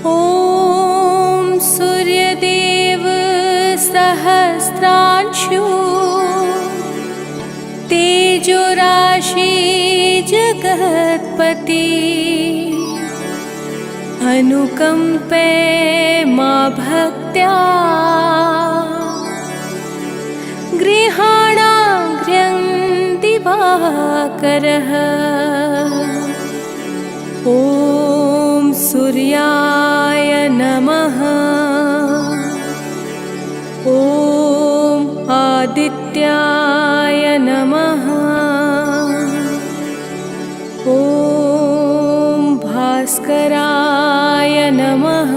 ॐ सूर्यदेव सहस्रांशु तेजोराशि जगत्पति अनुकंपे मा भक्त्या गृहाणाग्र्यं दिवाकरः। ॐ सूर्याय नमः। ॐ आदित्याय नमः। ॐ भास्कराय नमः।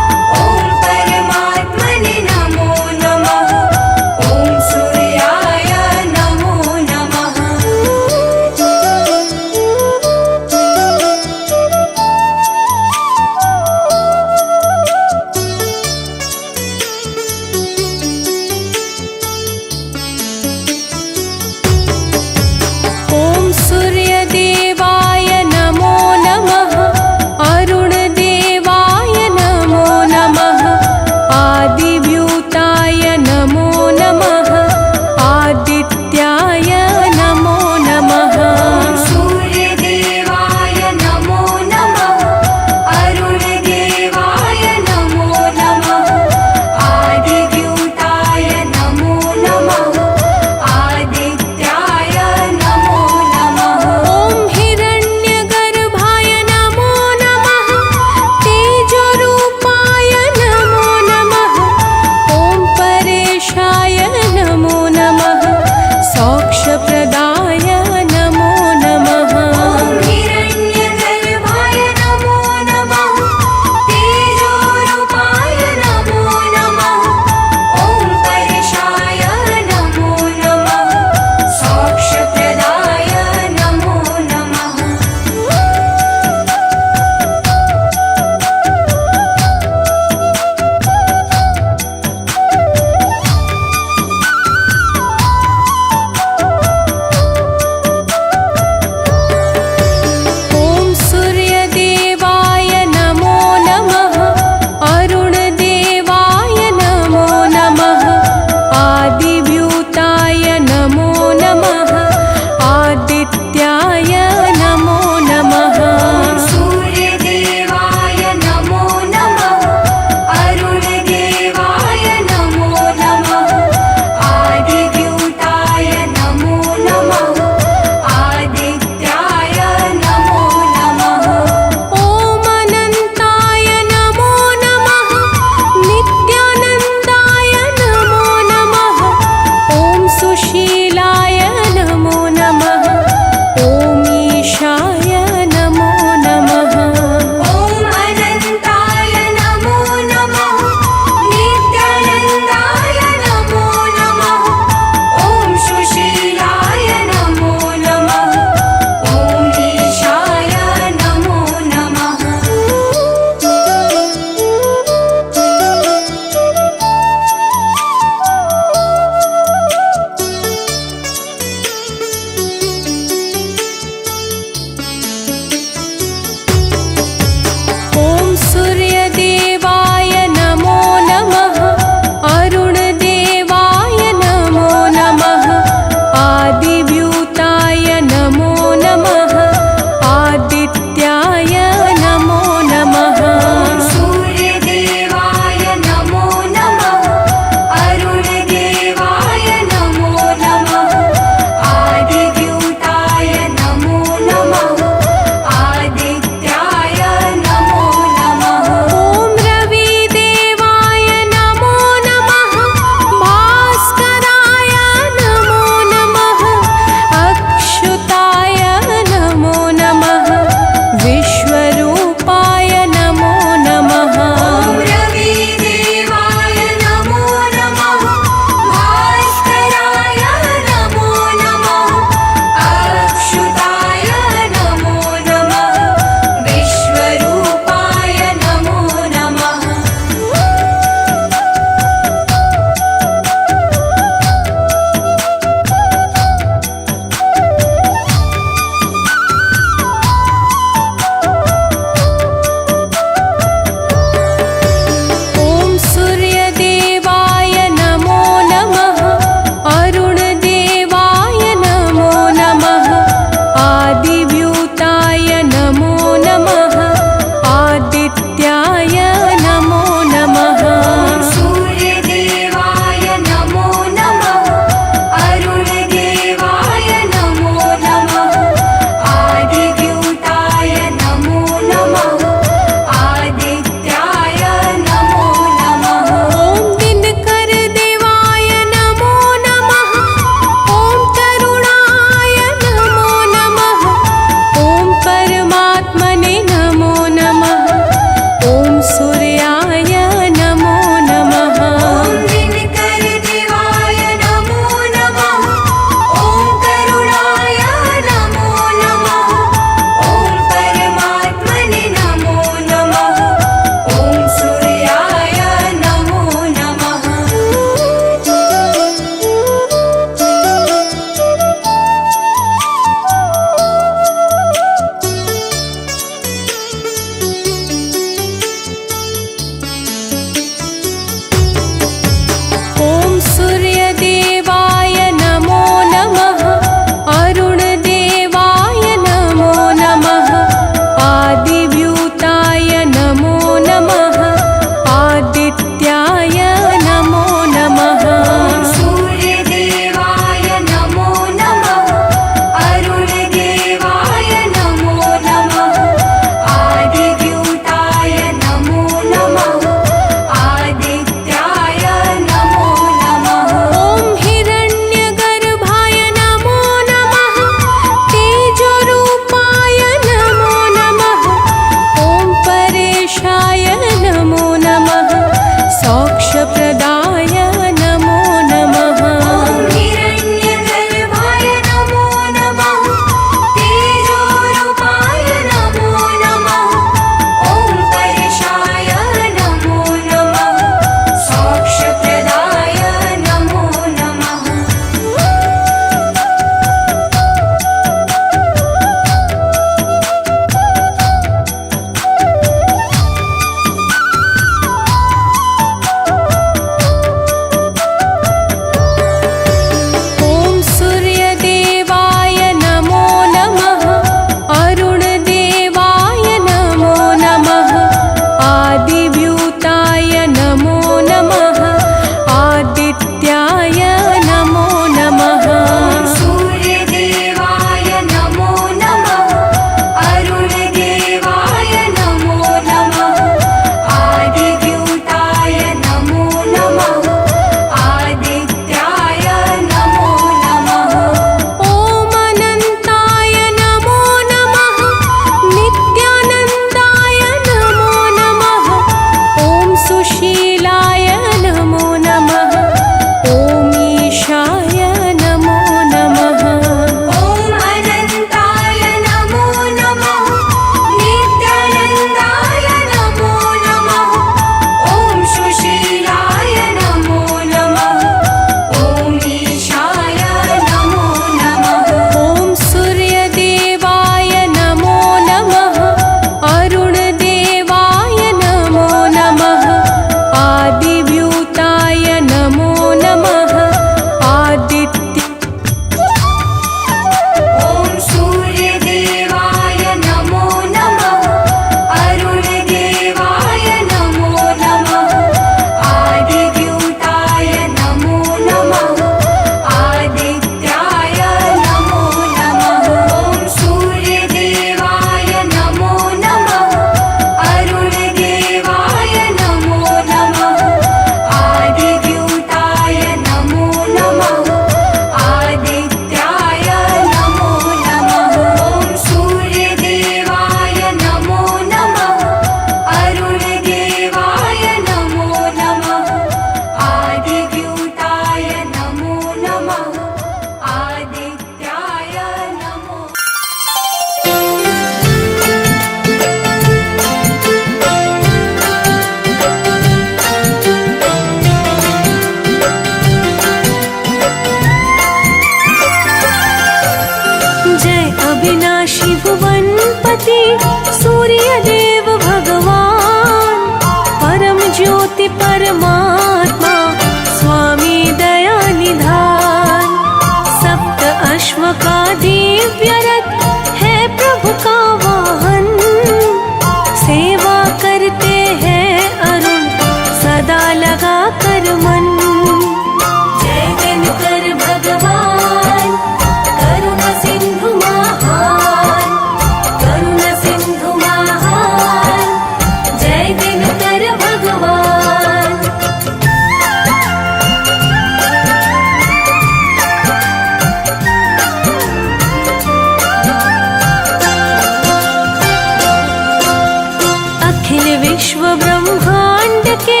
अखिल विश्व ब्रह्मांड के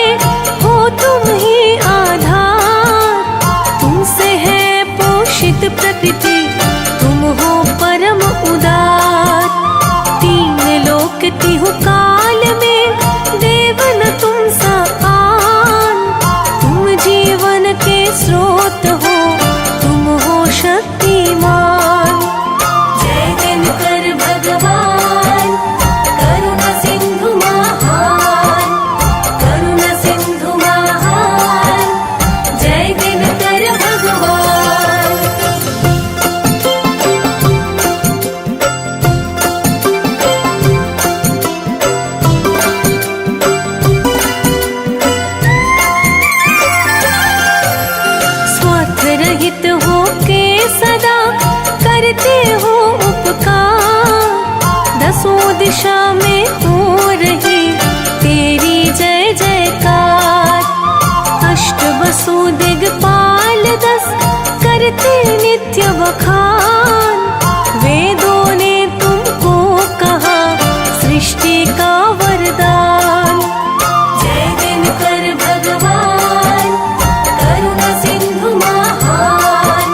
हो तुम ही आधार। तुमसे है पोषित प्रकृति, तुम हो परम उदार। तीन लोक तिहु काल में देव न तुम सा आन। तुम जीवन के स्रोत हो, तुम हो शक्तिमान। जय दिनकर भगवान, करुणा सिंधु महान, करुणा सिंधु महान। जय दिनकर भगवान। स्वार्थ रहित हो के सदा करते हो उपकार। दसों दिशा में हो रही तेरी जय जयकार। अष्ट वसु दिग्पाल 10 करते नित्य बखान। वेदों ने तुमको कहा सृष्टि का वरदान। जय दिनकर भगवान, करुणा सिंधु महान,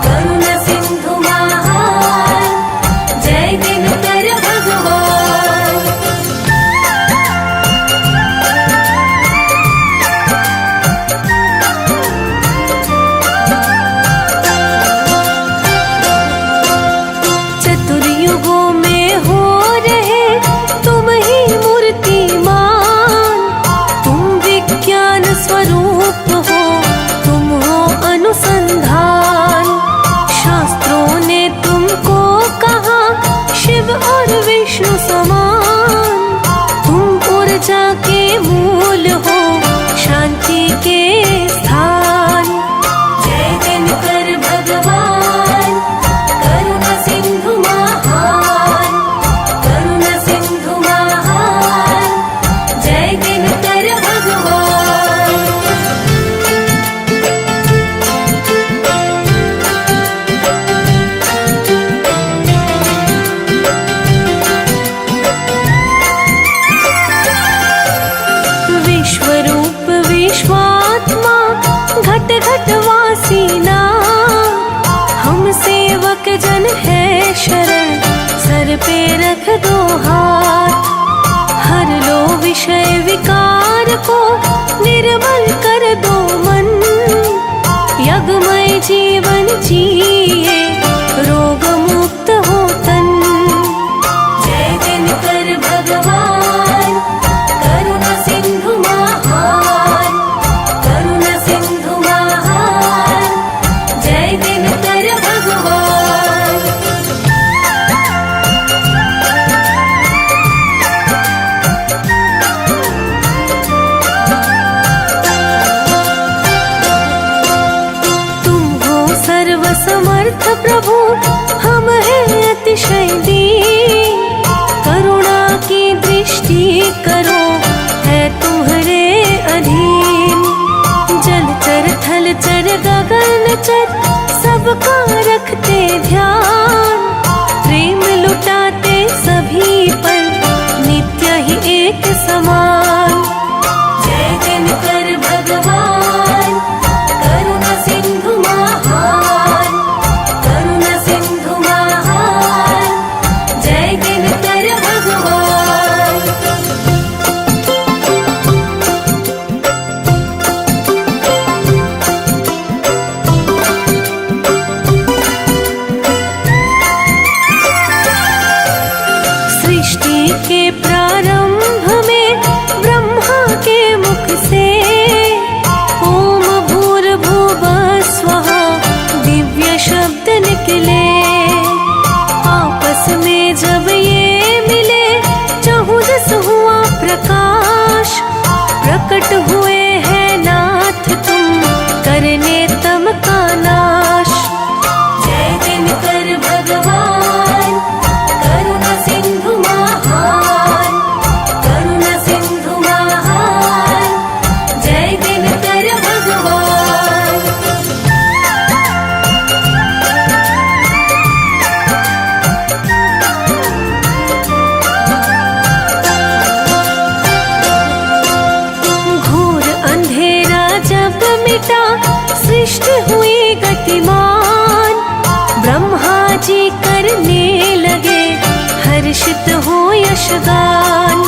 करुणा सिंधु महान। जय दिनकर भगवान। चतुर्युगों में हो रहे तुम ही मूर्तिमान। तुम विज्ञान स्वरूप हो, तुम हो अनुसंधान। शास्त्रों ने तुमको कहा शिव और विष्णु समान। तुम ऊर्जा के मूल हो, शांति के स्थान। जय दिनकर भगवान, करुणा सिंधु महान, करुणा सिंधु महान। जय दिनकर भगवान। विश्वरूप विश्वात्मा घट घट वासी नाथ। हम सेवक जन है शरण, सर पे रख दो हाथ। हर लो विषय विकार को, निर्मल कर दो मन। यज्ञमय जीवन जिए, रोग मुक्त हो तन। जय दिनकर भगवान, करुणा सिंधु महान, करुणा सिंधु महान। जय दिनकर भगवान। तुम हो सर्वसमर्थ प्रभु, हम हैं अतिशय दीन। करुणा की दृष्टि करो, है तुम्हारे अधीन। जलचर थलचर गगनचर सबका रखते ध्यान। प्रेम लुटाते सभी पर, नित्य ही एक समान। जय दिनकर भगवान, करुणा सिंधु महान, करुणा सिंधु महान। जय दिनकर भगवान। सृष्टि के प्रारंभ में ब्रह्मा के मुख से ओम भूर्भुवः स्वः दिव्य शब्द निकले। आपस में जब ये मिले, चहुदस हुआ प्रकाश। प्रकट हुए हैं नाथ तुम, करने तम का नाश। जय दिनकर भगवान, करुणा सिंधु महान, करुणा सिंधु महान। जय दिनकर भगवान। घटा सृष्टि हुई गतिमान। ब्रह्मा जी करने लगे हर्षित हो यशगान।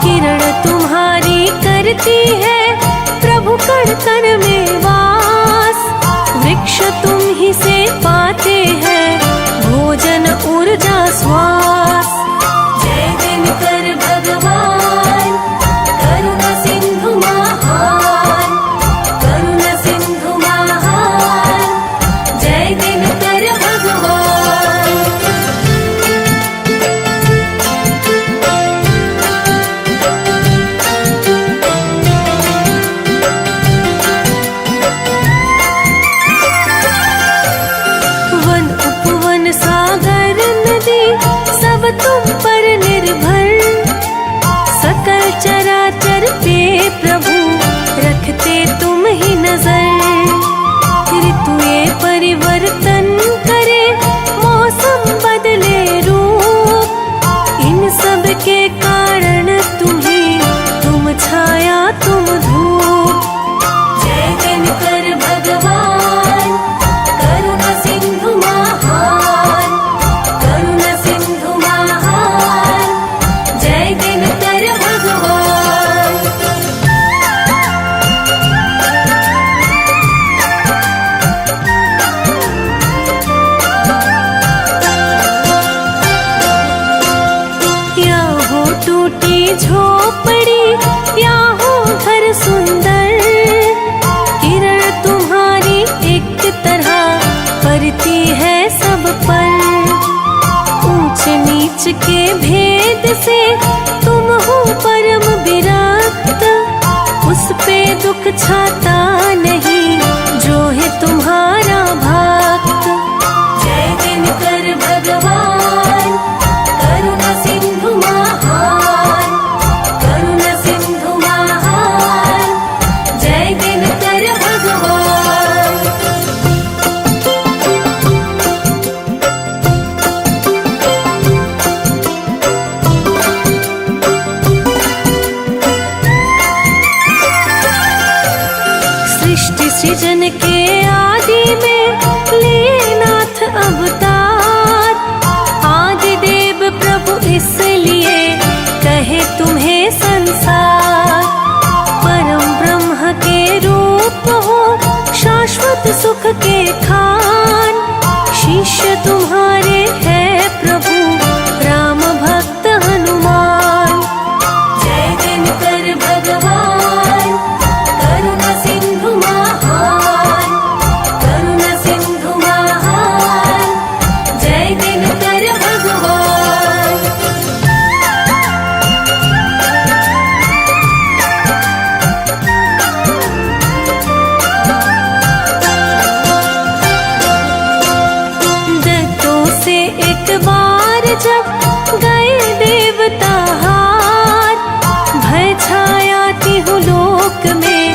किरण तुम्हारी करती है प्रभु कण कण में वास। वृक्ष तुम ही से पाते हैं भोजन ऊर्जा श्वास। जय दिनकर भगवान करुणा सिंधु महान, करुणा सिंधु महान, जय दिनकर भगवान। वन उपवन सागर नदी सब तुम पर निर्भर। सकल चराचर पे प्रभु रखते तुम ही नजर। ऋतुए परिवर्तन करे मौसम बदले रूप। इन सब के कारण तुम ही, तुम छाया तुम धूप। जय दिनकर भगवान करुणा सिंधु महान, करुणा सिंधु महान, जय दिनकर भगवान। या हो टूटी झोपड़ी या हो घर सुंदर। किरण तुम्हारी एक तरह पड़ती है सब पर। ऊंच नीच के भेद से तुम हो परम विरक्त। उस पे दुख छाता नहीं जो है तुम्हारा भक्त। जय दिनकर भगवान करुणा सिंधु महान, करुणा सिंधु महान, जय दिनकर भगवान। सृष्टि सृजन के आदि में लिए नाथ अवतार। आदि देव प्रभु इसलिए कहे तुम्हें संसार। परम ब्रह्म के रूप हो शाश्वत सुख के खान। शिष्य तुम्हारे है प्रभु राम भक्त हनुमान। जय दिनकर भगवान करुणा सिंधु महान, करुणा सिंधु महान, जय दिनकर भगवान। दत्तों से एक बार जब गए देवता हार। भय छाया तिहु लोक में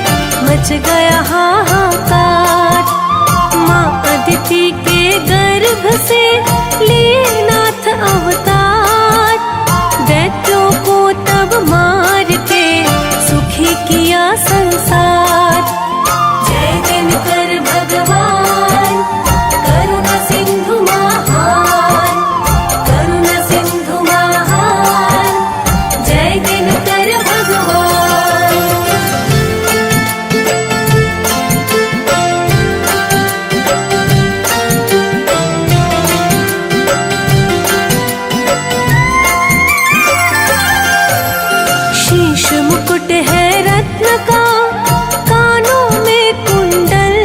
मच गया हाहाकार। माँ अदिति के गर्भ से लिए नाथ अवतार। दैत्यों को तब मार के सुखी किया संसार। जय दिनकर भगवान करुणा सिंधु महान, करुणा सिंधु महान, जय दिनकर भगवान। शीश मुकुट है रत्न का, कानों में कुंडल।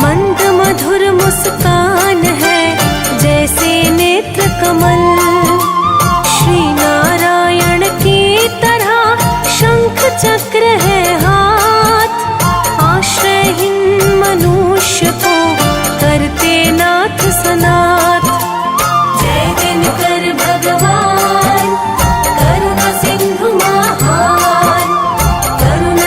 मंद मधुर मुस्कान है जैसे नेत्र कमल। श्री नारायण की तरह शंख चक्र है हाथ। आश्रयहीन मनुष्य को करते नाथ सनाथ। जय दिनकर भगवान करुणा सिंधु महान, करुणा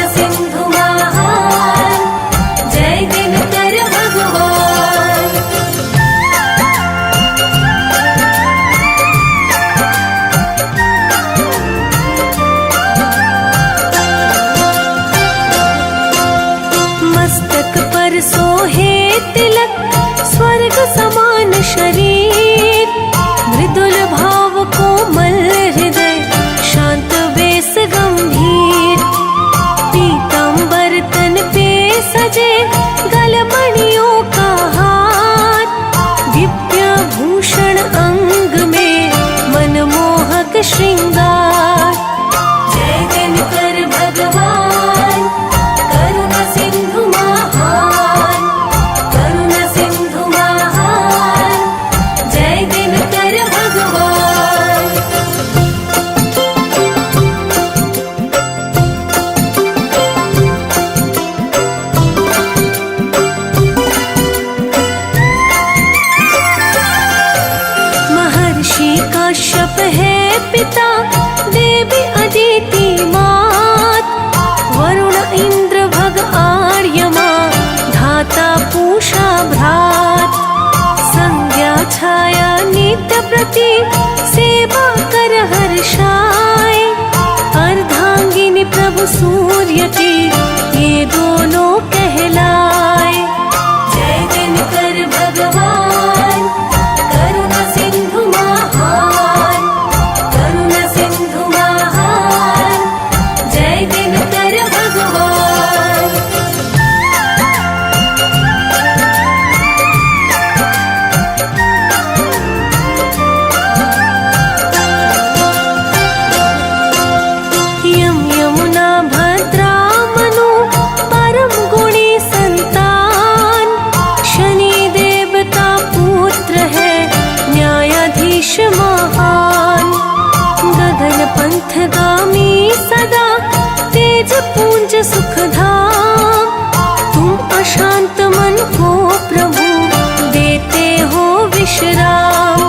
प्रभु सूर्य की ये दोनों कहलाए। जय दिनकर भगवान करुणा सिंधु महान, करुणा सिंधु महान, जय दिनकर भगवान। यमुना भद्रा मनु परम गुणी संतान, शनि देवता पुत्र है न्यायाधीश महान। गगन पंथगामी सदा तेज पुंज सुखधाम, तुम अशांत मन को प्रभु देते हो विश्राम।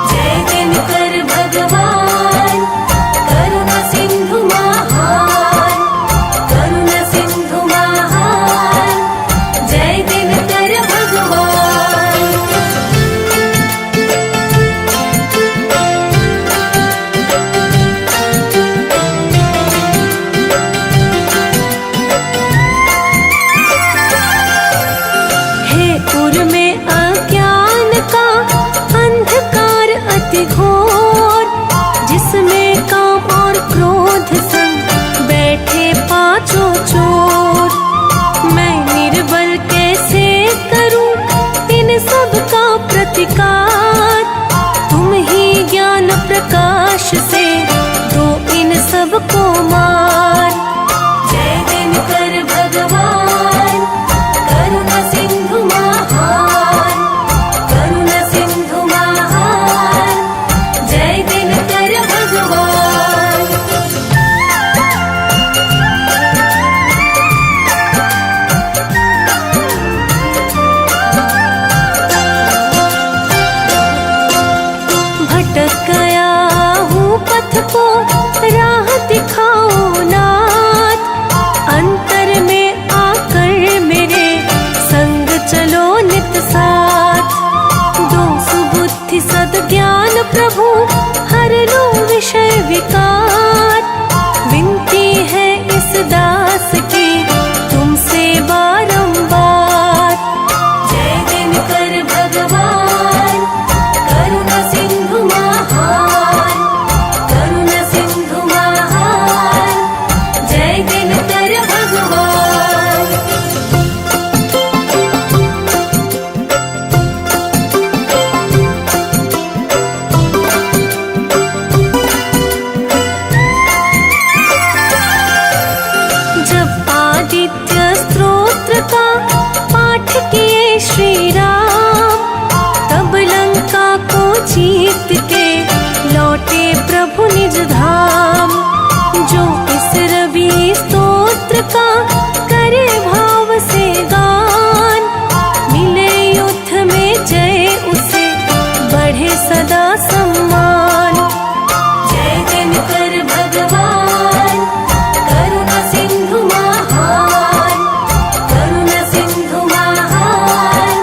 जय दिनकर भगवान करुणा सिंधु महान, करुणा सिंधु महान, जय दिनकर भगवान। हे उर में अज्ञान का अंधकार अति घोर, जिसमें काम और क्रोध संग बैठे पांचों चोर। मैं निर्बल कैसे करूं इन सब का प्रतिकार, तुम ही ज्ञान प्रकाश से दो इन सब को मार। जय दिनकर भगवान करुणा सिंधु महान, करुणा सिंधु महान, जय दिनकर भगवान। भटक गया हूँ पथ को राह दिखाओ नाथ, अंतर में आकर मेरे संग चलो नित साथ। दो सुबुद्धि सद्ज्ञान प्रभु हर लो विषय विकार, विनती है इस दास की तुमसे बारंबार। जय दिनकर भगवान करुणा सिंधु महान, करुणा सिंधु महान, जय दिनकर भगवान। जब आदित्य स्तोत्र का पाठ किए श्री राम, तब लंका को जीत के लौटे प्रभु निज धाम। जो इस रवि स्तोत्र का करे भाव से गान, मिले युद्ध में जय उसे बढ़े सदा सम्मान। जय दिनकर भगवान करुणा सिंधु महान, करुणा सिंधु महान,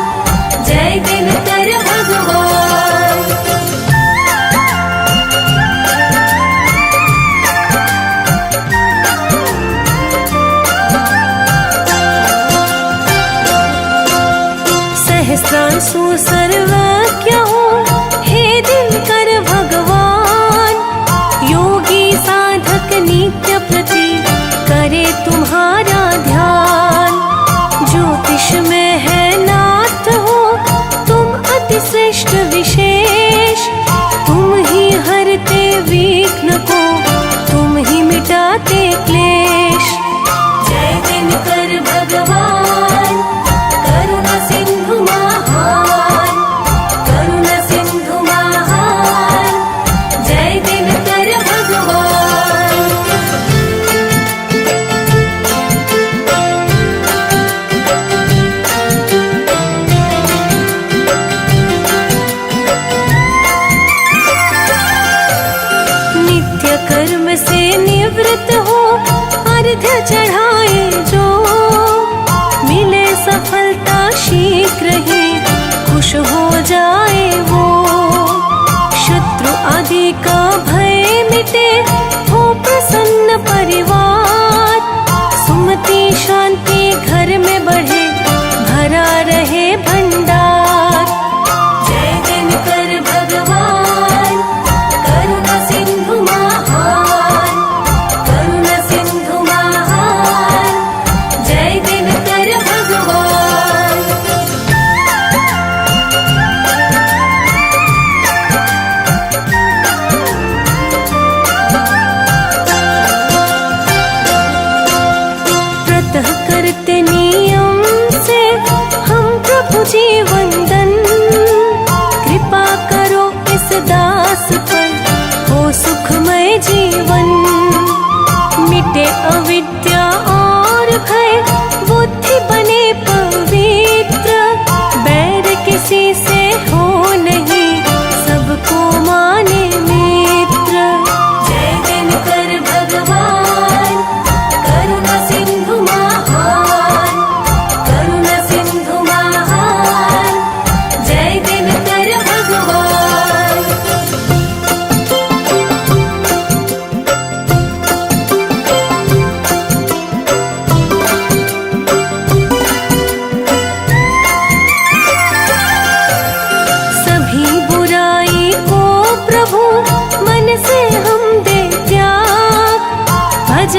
जय दिनकर भगवान। सहस्रांशु सर्वज्ञ हो हे दिनकर भगवान, योगी साधक नित्य प्रति करे तुम्हारा ध्यान। ज्योतिष में है नाथ हो तुम अति श्रेष्ठ विशेष, तुम ही हरते विघ्न को, तुम ही मिटाते क्लेश। जय दिनकर भगवान करुणा सिंधु महान, करुणा सिंधु महान, जय दिनकर भगवान। नित्य कर्म से निवृत्त हो अर्घ्य चढ़ाए जो, मिले सफलता शीघ्र ही खुश हो जाए वो। शत्रु आदि का भय मिटे हो प्रसन्न परिवार,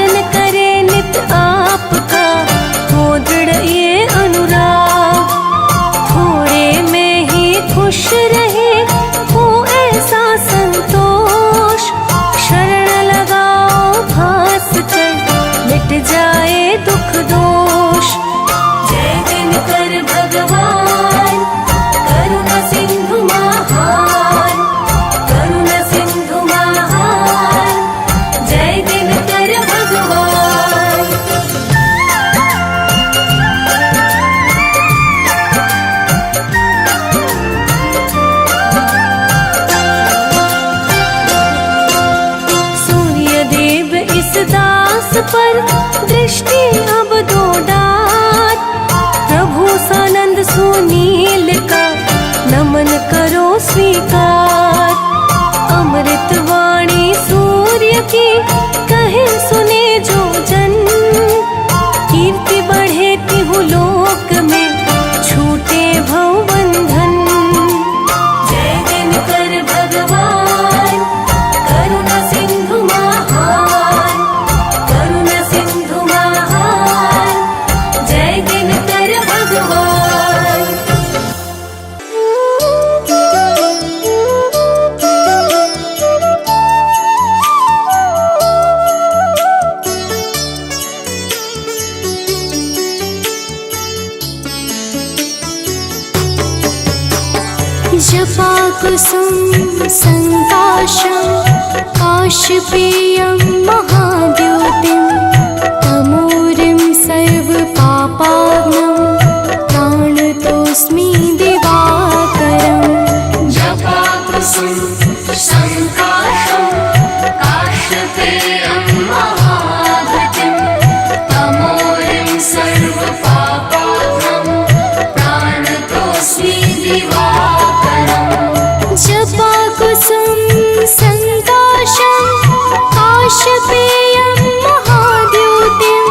ध्यान करे नित आपका, हो दृढ़ ये अनुराग। थोड़े में ही खुश रहे, हो ऐसा संतोष। शरण लगाओ भास्कर, मिट जाए दुख दोष। जय दिनकर भगवान, करुणा सिंधु महान, करुणा सिंधु महान। जय दिनकर भगवान। सूर्य देव इस दास पर दृष्टि अब दो डात। प्रभु सानंद सुनील का नमन करो स्वीकार। अमृत वाणी सूर्य की कहे सुने जो जन। कीर्ति बढ़े तिहु लोक में, छूटे भवबंधन। जय दिनकर भगवान, करुणा सिंधु महान, करुणा सिंधु महान। जय दिनकर भगवान। जपा कुसुम संकाशं काशपेयं महाद्योतिं। तमोरिं सर्वपापाग्नं प्राणतोऽस्मि दिवाकरम्। जपा कुसुम संकाशं काशपेयं महाद्युतिं। तमोरिं सर्वपापाग्नं प्राणतोऽस्मि दिवाकरम्। जपा कुसुम संकाशं काशपेयं महाद्योतिं।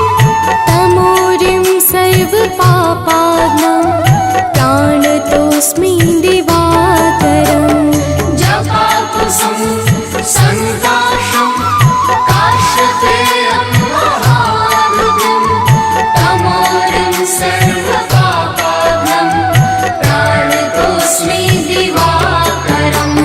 तमोरिं सर्वपापाग्नं प्राणतोऽस्मि दिवाकरम्। जपा कुसुम संकाशं काशपेयं महाद्युतिं। तमोरिं सर्वपापाग्नं प्राणतोऽस्मि दिवाकरम्।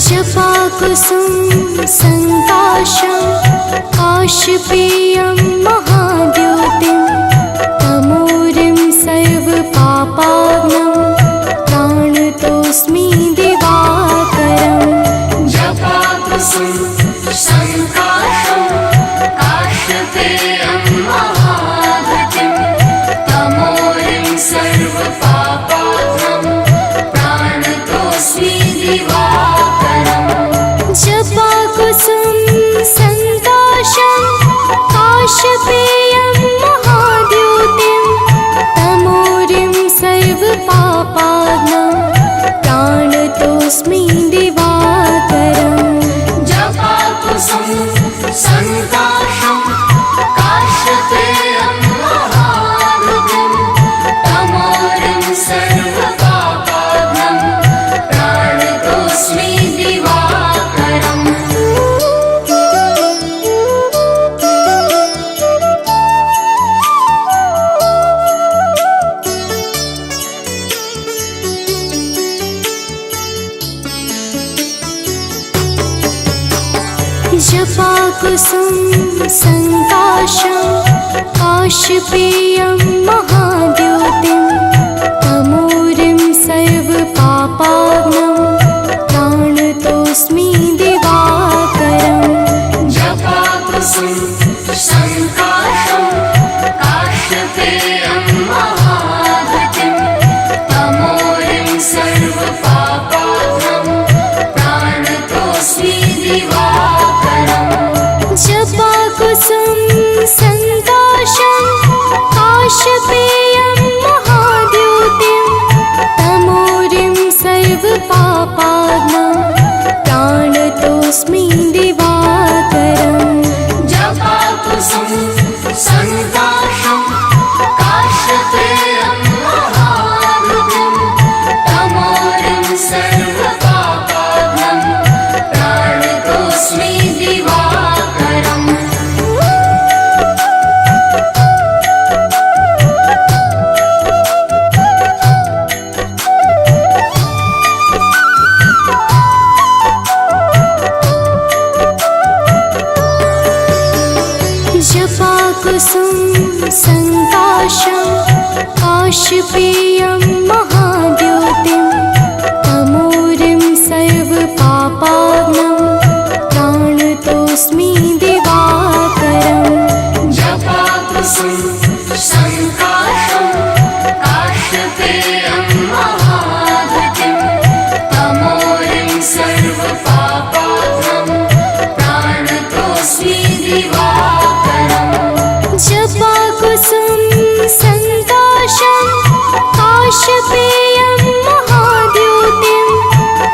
जपा कुसुम संकाशं काशपेयं महाद्योतिं। तमोरिं सर्वपापाग्नं प्राणतोऽस्मि दिवाकरम्। जपा कुसुम संकाशं काशपेयं महाद्युतिं। तमोरिं सर्वपापाग्नं प्राणतोऽस्मि दिवाकरम्। जपा कुसुम संकाशं काशपेयं महाद्योतिं। तमोरिं सर्वपापाग्नं प्राणतोऽस्मि दिवाकरम्। जपा कुसुम संकाशं काशपेयं महाद्युतिं। तमोरिं सर्वपापाग्नं प्राणतोऽस्मि दिवाकरम्। जपा कुसुम संकाशं काशपेयं महाद्योतिं। तमोरिं सर्वपापाग्नं प्राणतोऽस्मि दिवाकरम्। जपा कुसुम संकाशं काशपेयं महाद्युतिं। तमोरिं सर्वपापाग्नं प्राणतोऽस्मि दिवाकरम्। जपा कुसुम संकाशं काशपेयं महाद्योतिं। तमोरिं सर्वपापाग्नं प्राणतोऽस्मि दिवाकरम्। जपा जपाकुसुम संकाशं काश्यपेयं महाभृगुं तमोरिं सर्वपापाघ्नं प्रणतोऽस्मि दिवाकरम् जपाकुसुम संकाशं काश्यपेयं महाद्योतिं तमोरिं सर्वपापाघ्नं प्रणतोऽस्मि दिवाकरम् जपाकुसुम संकाशं काश्यपेयं महाभृतिं तमोरिं सर्वपापाघ्नं प्रणतोऽस्मि दिवाकरम् जपाकुसुम संकाशं काश्यपेयं महाद्योतिं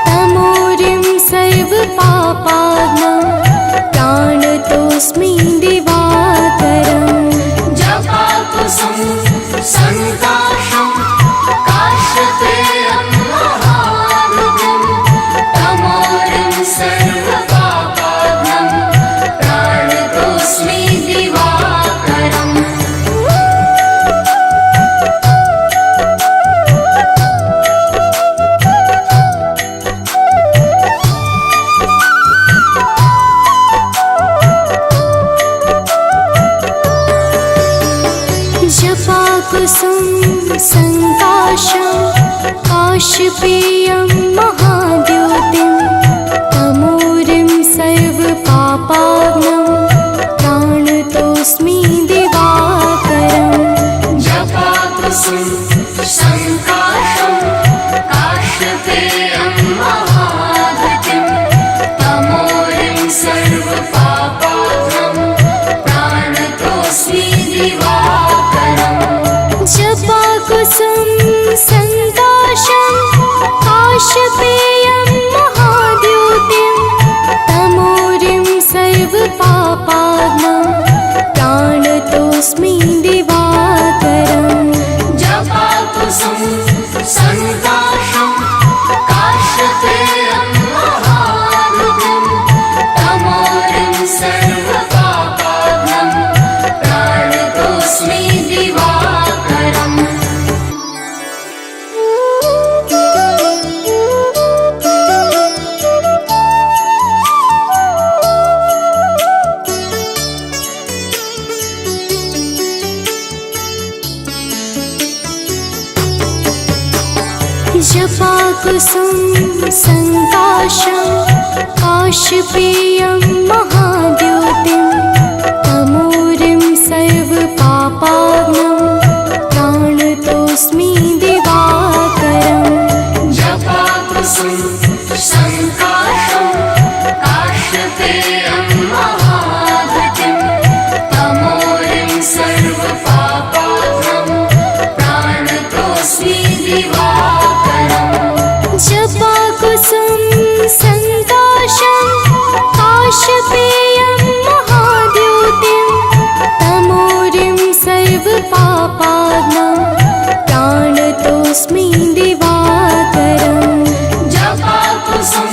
तमोरिं सर्वपापाघ्नं प्रणतोऽस्मि दिवाकरम् जपाकुसुम संकाशं काश्यपेयं महाभृतिं तमोरिं सर्वपापाघ्नं प्रणतोऽस्मि दिवाकरम् जपाकुसुम संकाशं काश्यपेयं महाद्योतिं तमोरिं सर्वपापाघ्नं प्रणतोऽस्मि दिवाकरम् जपाकुसुम संकाशं काश्यपेयं महाभृतिं तमोरिं सर्वपापाघ्नं प्रणतोऽस्मि दिवाकरम् जपाकुसुम संकाशं काश्यपेयं महाद्योतिं तमोरिं सर्वपापाघ्नं प्रणतोऽस्मि दिवाकरम् जपाकुसुम संकाशं काश्यपेयं महाभृतिं तमोरिं सर्वपापाघ्नं प्रणतोऽस्मि दिवाकरम् जपाकुसुम संकाशं काश्यपेयं महाद्योतिं तमोरिं सर्वपापाघ्नं प्रणतोऽस्मि दिवाकरम् जपाकुसुम संकाशं काश्यपेयं महाभृतिं तमोरिं सर्वपापाघ्नं प्रणतोऽस्मि दिवाकरम् जपाकुसुम संकाशं काश्यपेयं महाद्योतिं तमोरिं सर्वपापाघ्नं प्रणतोऽस्मि दिवाकरम् जपाकुसुम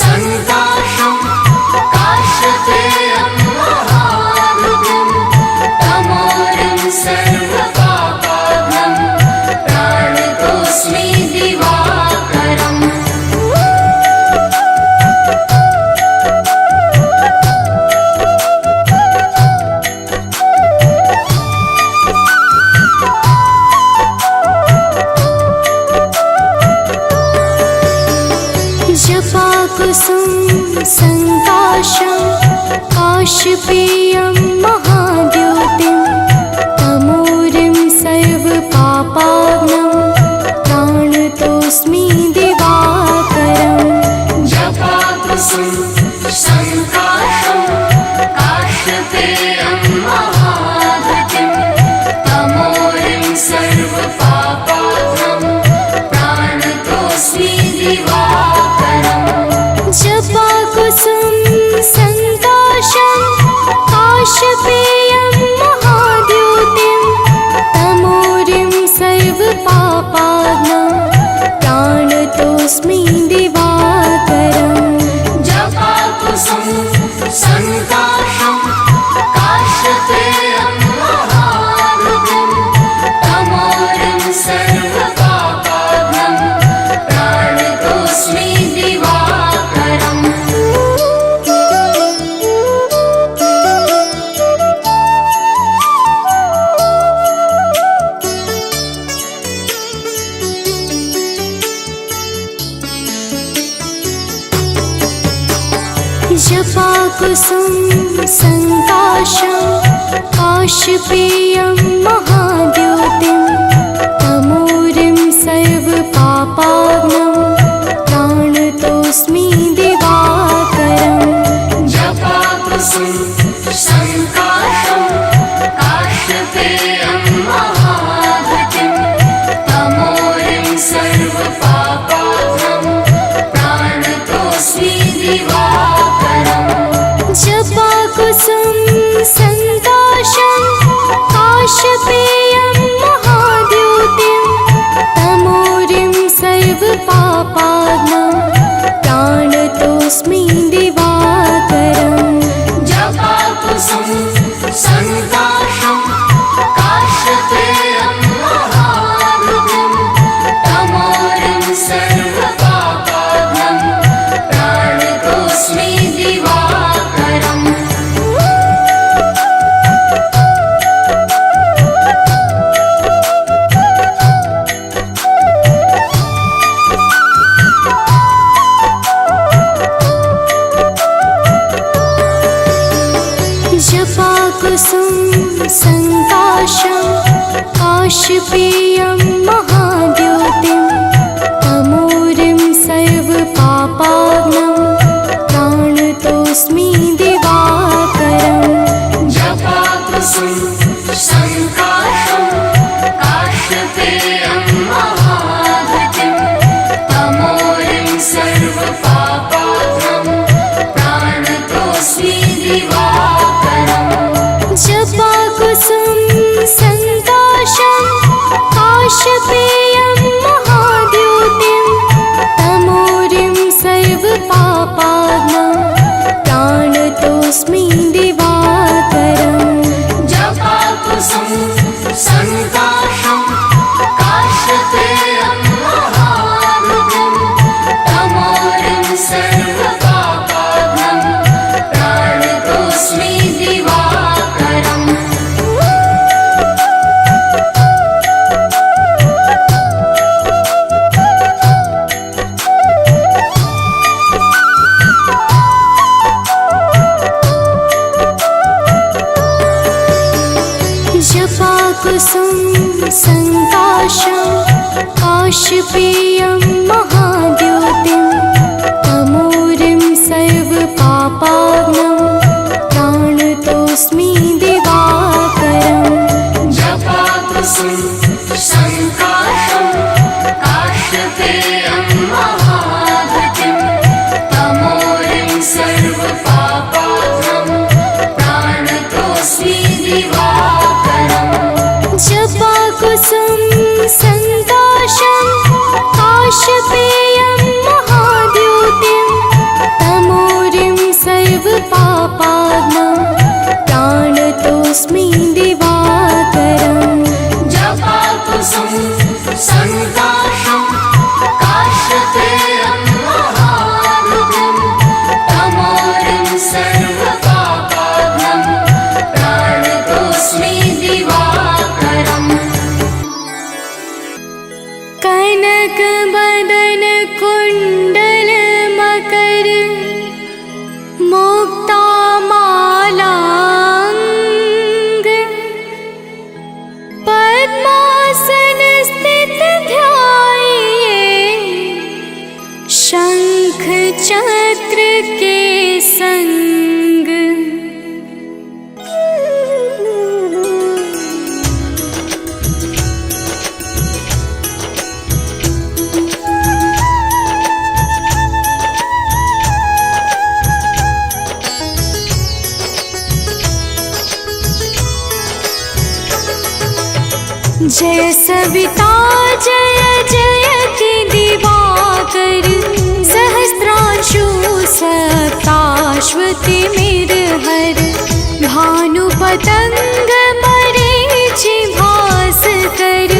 संकाशं काश्यपेयं महाभृतिं तमोरिं सर्वपापाघ्नं प्रणतोऽस्मि दिवाकरम् जपाकुसुम संकाशं काश्यपेयं महाद्योतिं तमोरिं सर्वपापाघ्नं प्रणतोऽस्मि दिवाकरम् जपाकुसुम संकाशं काश्यपेयं महाभृतिं तमोरिं सर्वपापाघ्नं प्रणतोऽस्मि दिवाकरम् जपाकुसुम संकाशं काश्यपेयं जपाकुसुम संकाशं काशपेयं महाद्युतिं तमोरिं सर्वपापाग्नं प्राणतोऽस्मि दिवाकरम् जपाकुसुम संकाशं काशपेयं महाद्युतिं तमोरिं सर्वपापाग्नं प्राणतोऽस्मि दिवाकरम् जपाकुसुम संकाशं काशपेयं महाद्युतिं तमोरिं सर्वपापाग्नं प्राणतोऽस्मि दिवाकरम् जपाकुसुम संकाशं काशपेयं महाद्युतिं तमोरिं सर्वपापाग्नं प्राणतोऽस्मि दिवाकरम् जपाकुसुम संकाशं काशपेयं महाद्युतिं तमोरिं सर्वपापाग्नं प्राणतोऽस्मि दिवाकरम् जपाकुसुम संकाशं काशपेयं महाद्युतिं तमोरिं सर्वपापाग्नं प्राणतोऽस्मि दिवाकरम् जपाकुसुम संकाशं काशपेयं महाद्युतिं तमोरिं सर्वपापाग्नं प्राणतोऽस्मि दिवाकरम् जपाकुसुम संकाशं काशपेयं महाद्युतिं तमोरिं सर्वपापाग्नं प्राणतोऽस्मि दिवाकरम् जपाकुसुम संकाशं काशपेयं महाद्युतिं तमोरिं सर्वपापाग्नं प्राणतोऽस्मि दिवाकरम् जपाकुसुम संकाशं काशपेयं महाद्युतिं तमोरिं सर्वपापाग्नं प्राणतोऽस्मि दिवाकरम् जपाकुसुम संकाशं काशपेयं महाद्युतिं तमोरिं सर्वपापाग्नं प्राणतोऽस्मि दिवाकरम् जपाकुसुम संकाशं काशपेयं महाद्युतिं तमोरिं सर्वपापाग्नं प्राणतोऽस्मि दिवाकरम् कनक बदन कुंडल मकर मुक्ता मालांग पद्मासन स्थित ध्याये शंख चक्र के संग जय सविता जय जय की दिवाकर सहस्रांशु सप्ताश्वती मेरहर भानु पतंग मरीचि भास्कर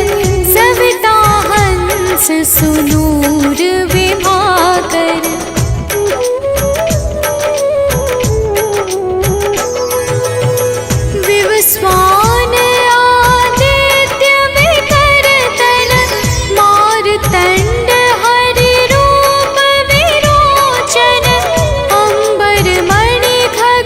सविता हंस सुनूर विभाकर विवस्वान आदित्य विकरतन मारतंड हरि रूप विरोचन अंबर मणि खग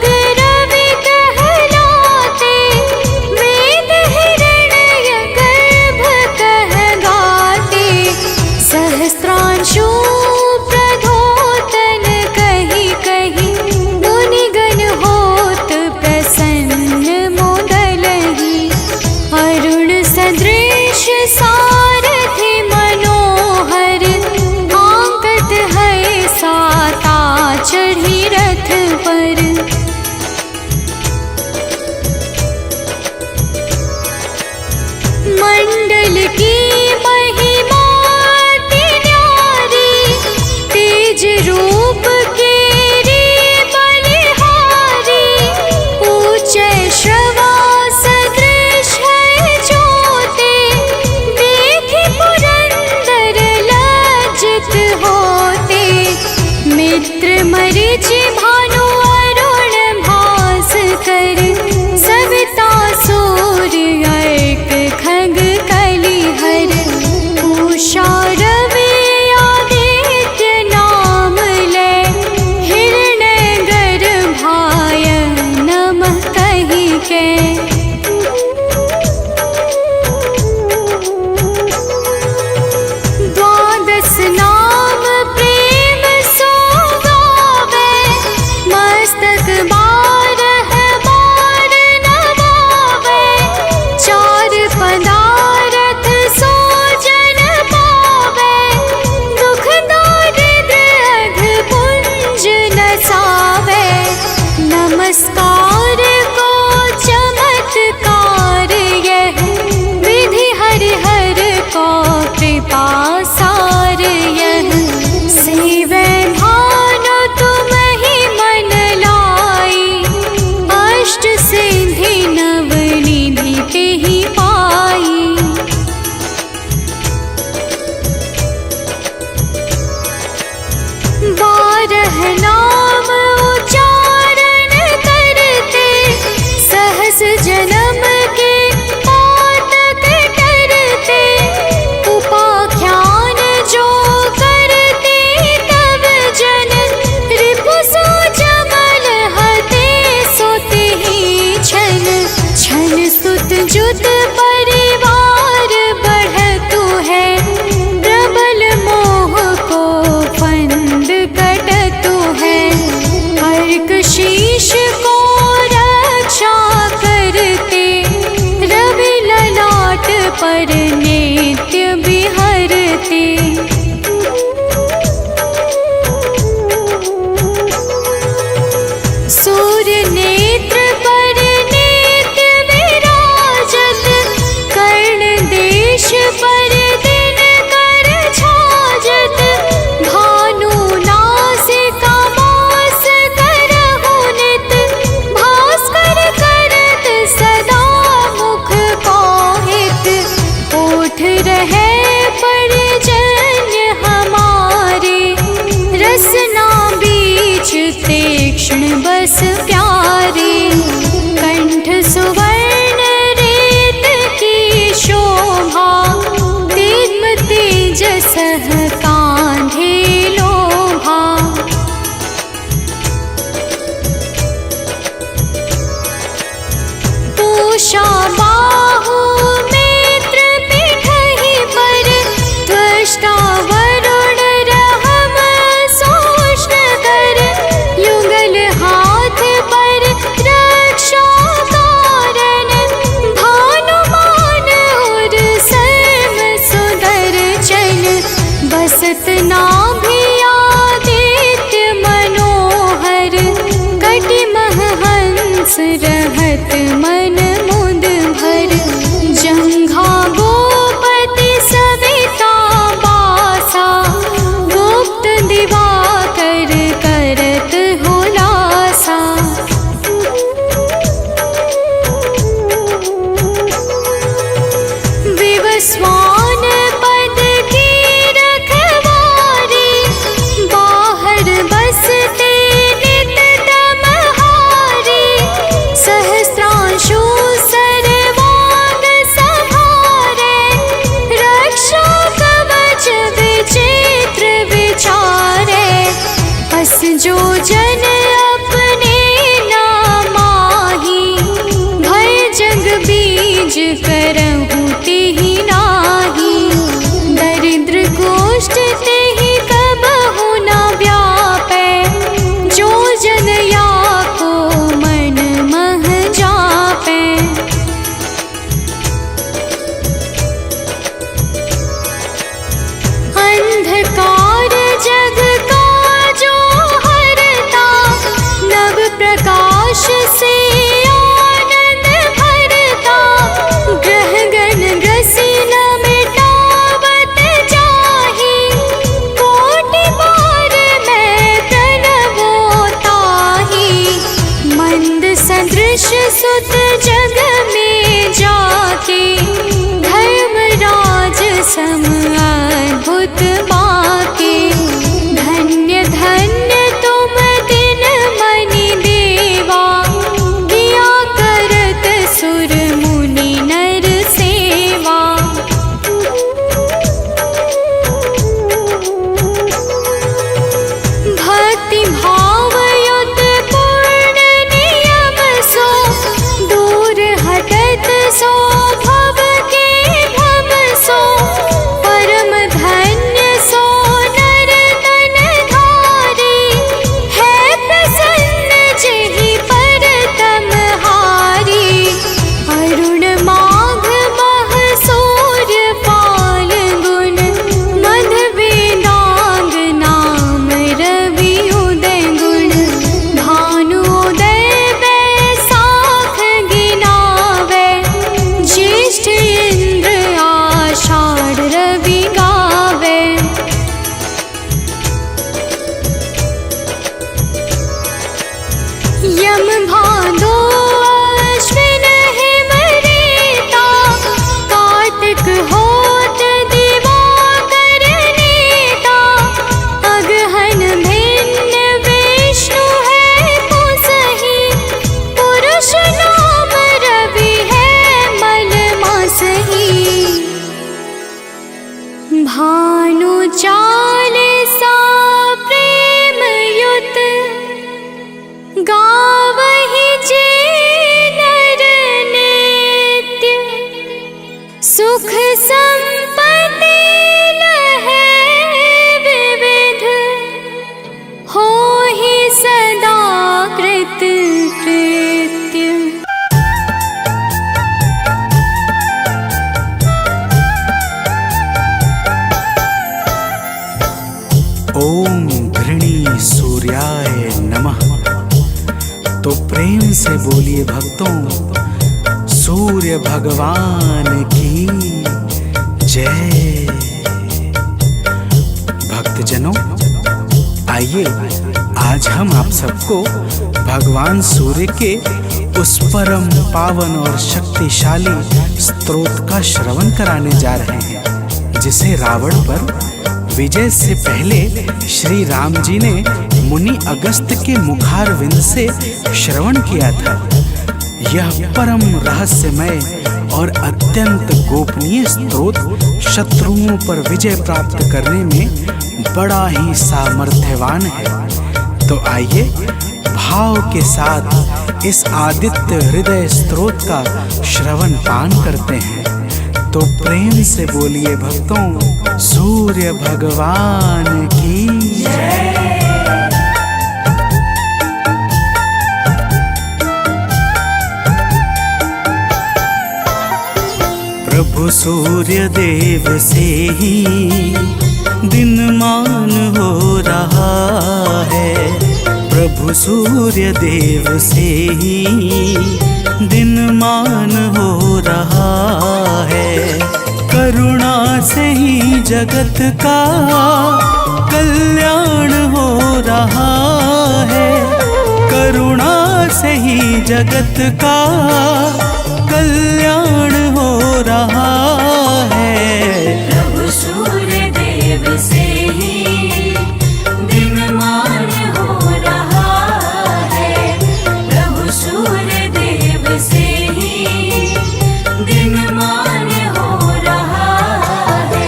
ते ही पाई। बारह नाम उच्चारण करते सहस जन्म के पातक टरते। उपाख्यान जो करते तब जन रिपु सो जमल हते सोते ही छन। छन सुत जुत परिवार बढ़तु है प्रबल मोह को फंद कटतु है। अर्क शीश को रक्षा करते रवि ललाट पर नित्य बिहरते। सूर्य नेत्र पर नित्य विराजत कर्ण देश पर दिन कर छाजत। भानु नासिका मास करहु नित भास्कर करत सदा मुख पाहित। ओठ रहे परजन्य हमारे रसना बीच तीक्ष्ण बस प्यारे। कंठ सुवर्ण रेत की शोभा दिव्य तेजस कांधे लोभा। पूषा बाहु मित्र पिठहि पर त्वष्टा वरुण रहम सोष्ण कर। युगल हाथ पर रक्षा कारण भानुमान और सर्व सुदर्शन। बसत नाभि आदित्य मनोहर कटिमह हंस रहत मन मुद भर। जंघा गोपति सविता बासा गुप्त दिवाकर करत हुलासा। विवस्वान पद की रखवारी बाहर बसते नित तमहारी। सहस्त्रांशु सर्वांग संभारे रक्षा कवच विचित्र विचारे। अस जो जन अपने नामाही भय जग बीज करहु तेहि नाही। दरिद्र गोष्ठ तेहि कबहु न व्यापै जो जन या को मन मह जापै। अंधकार जग का जो हरता नव प्रकाश से आनंद भरता। ग्रह से बोलिए भक्तों, सूर्य भगवान की जय। भक्तजनों, आइए आज हम आप सबको भगवान सूर्य के उस परम पावन और शक्तिशाली स्तोत्र का श्रवण कराने जा रहे हैं, जिसे रावण पर विजय से पहले श्री राम जी ने मुनि अगस्त के मुखारविंद से श्रवण किया था। यह परम रहस्यमय और अत्यंत गोपनीय स्तोत्र शत्रुओं पर विजय प्राप्त करने में बड़ा ही सामर्थ्यवान है। तो आइए भाव के साथ इस आदित्य हृदय स्तोत्र का श्रवण पान करते हैं। तो प्रेम से बोलिए भक्तों, सूर्य भगवान की जय। प्रभु सूर्य देव से ही दिनमान हो रहा है, प्रभु सूर्य देव से ही दिनमान हो रहा है। करुणा से ही जगत का कल्याण हो रहा है, करुणा से ही जगत का कल्याण हो रहा है। प्रभु सूर्य देव से ही दिनमान हो रहा है, प्रभु सूर्य देव से ही दिनमान हो रहा है।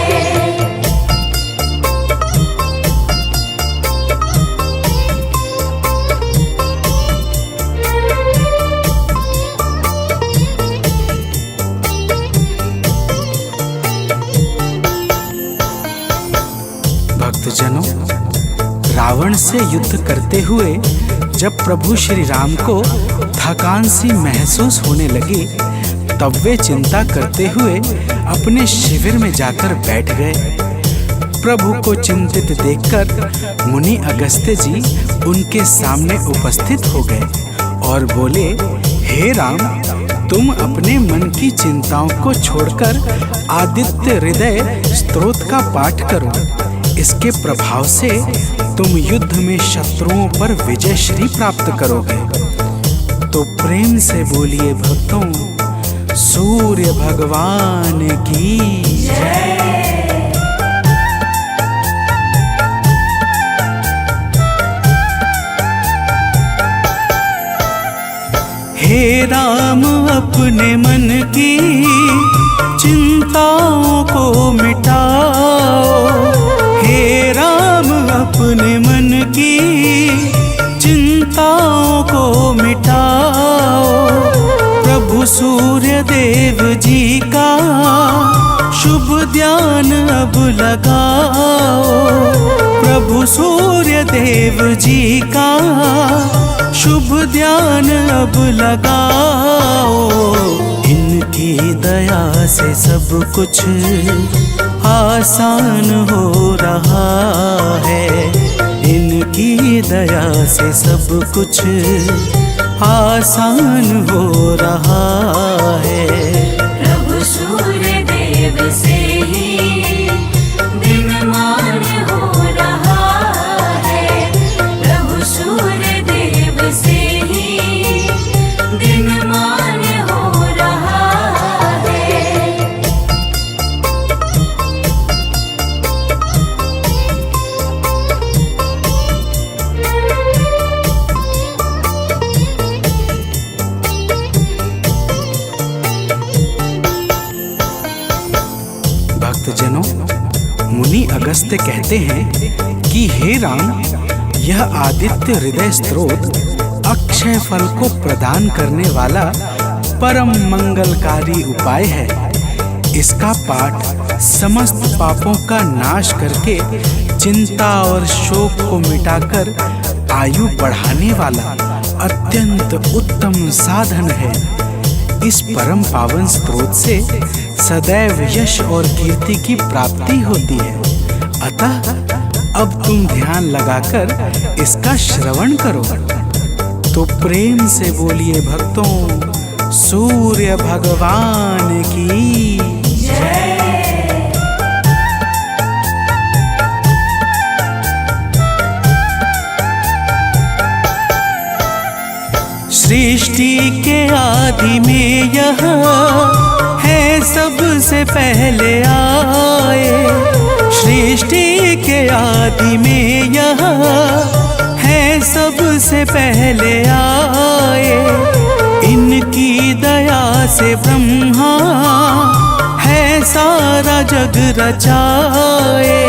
भक्तजनों, रावण से युद्ध करते हुए जब प्रभु श्री राम को थकान सी महसूस होने लगी, तब वे चिंता करते हुए अपने शिविर में जाकर बैठ गए। प्रभु को चिंतित देखकर मुनि अगस्त्य जी उनके सामने उपस्थित हो गए और बोले, हे राम, तुम अपने मन की चिंताओं को छोड़कर आदित्य हृदय स्तोत्र का पाठ करो। इसके प्रभाव से तुम युद्ध में शत्रुओं पर विजय श्री प्राप्त करोगे। तो प्रेम से बोलिए भक्तों, सूर्य भगवान की जय। हे राम, अपने मन की चिंताओं को मिटाओ, हे राम, अपने मन की चिंताओं को मिटाओ। प्रभु सूर्य देव जी का शुभ ध्यान अब लगाओ, प्रभु सूर्य देव जी का शुभ ध्यान अब लगाओ। इनकी दया से सब कुछ आसान हो रहा है, इनकी दया से सब कुछ आसान हो रहा है। प्रभु सूर्य देव से ही दिनमान हो रहा है, प्रभु सूर्य देव से ही दिनमान हो रहा है। भक्तजनों, मुनि अगस्त्य कहते हैं कि हे राम, यह आदित्य हृदय स्तोत्र अक्षय फल को प्रदान करने वाला परम मंगलकारी उपाय है। इसका पाठ समस्त पापों का नाश करके चिंता और शोक को मिटाकर आयु बढ़ाने वाला अत्यंत उत्तम साधन है। इस परम पावन स्रोत से सदैव यश और कीर्ति की प्राप्ति होती है। अतः अब तुम ध्यान लगाकर इसका श्रवण करो। तो प्रेम से बोलिए भक्तों, सूर्य भगवान की जय। सृष्टि के आदि में यह है सबसे पहले आए। सृष्टि के आदि में यह है सबसे पहले आए। इनकी दया से ब्रह्मा है सारा जग रचाए।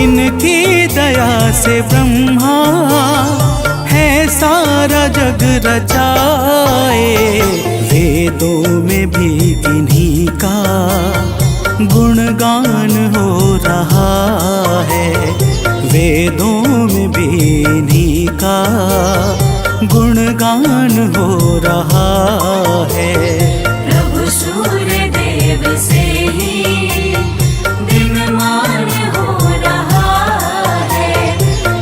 इनकी दया से ब्रह्मा है सारा जग रचाए। वेदों में भी इन्हीं का गुणगान हो रहा है। वेदों में भी इन्हीं का गुणगान हो रहा है। प्रभु सूर्य देव से ही दिनमान हो रहा है।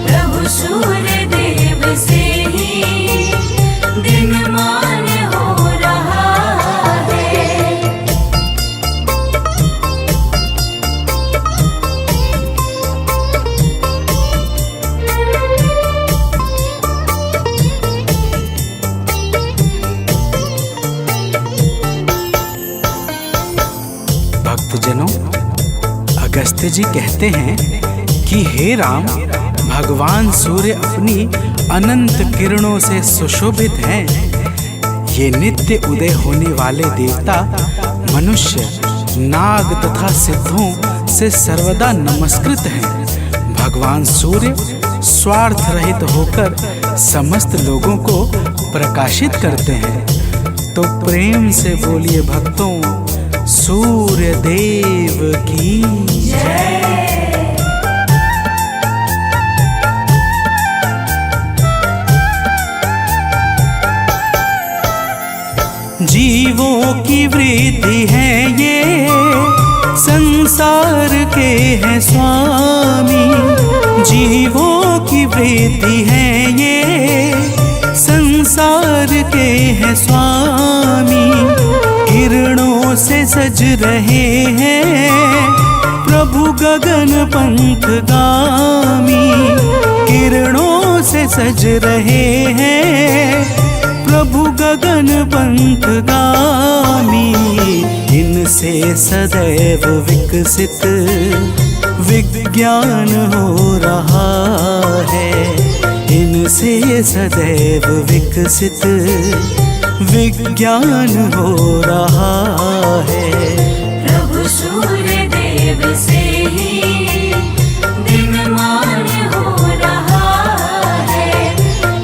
प्रभु सूर्य देव से ही दिनमान हो रहा है। भक्तजनों, अगस्त्य जी कहते हैं कि हे राम, भगवान सूर्य अपनी अनंत किरणों से सुशोभित हैं। ये नित्य उदय होने वाले देवता मनुष्य, नाग तथा सिद्धों से सर्वदा नमस्कृत हैं। भगवान सूर्य स्वार्थ रहित होकर समस्त लोगों को प्रकाशित करते हैं। तो प्रेम से बोलिए भक्तों, सूर्य देव की जय। जीवों की वृद्धि है ये, संसार के हैं स्वामी। जीवों की वृद्धि है ये, संसार के हैं स्वामी। किरणों से सज रहे हैं प्रभु गगन पंथ गामी। किरणों से सज रहे हैं प्रभु गगन पंथ गामी। इनसे सदैव विकसित विज्ञान हो रहा है। इनसे सदैव विकसित विज्ञान हो रहा है। प्रभु सूर्य देव से ही दिनमान हो रहा है।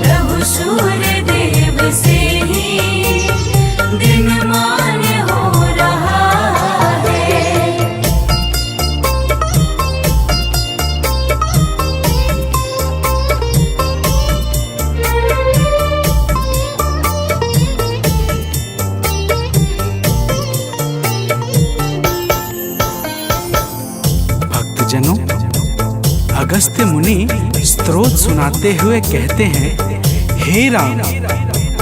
प्रभु सूर्य देव से ही दिनमान हो रहा है। भक्तजनों, अगस्त्य मुनि स्तोत्र सुनाते हुए कहते हैं, हे राम,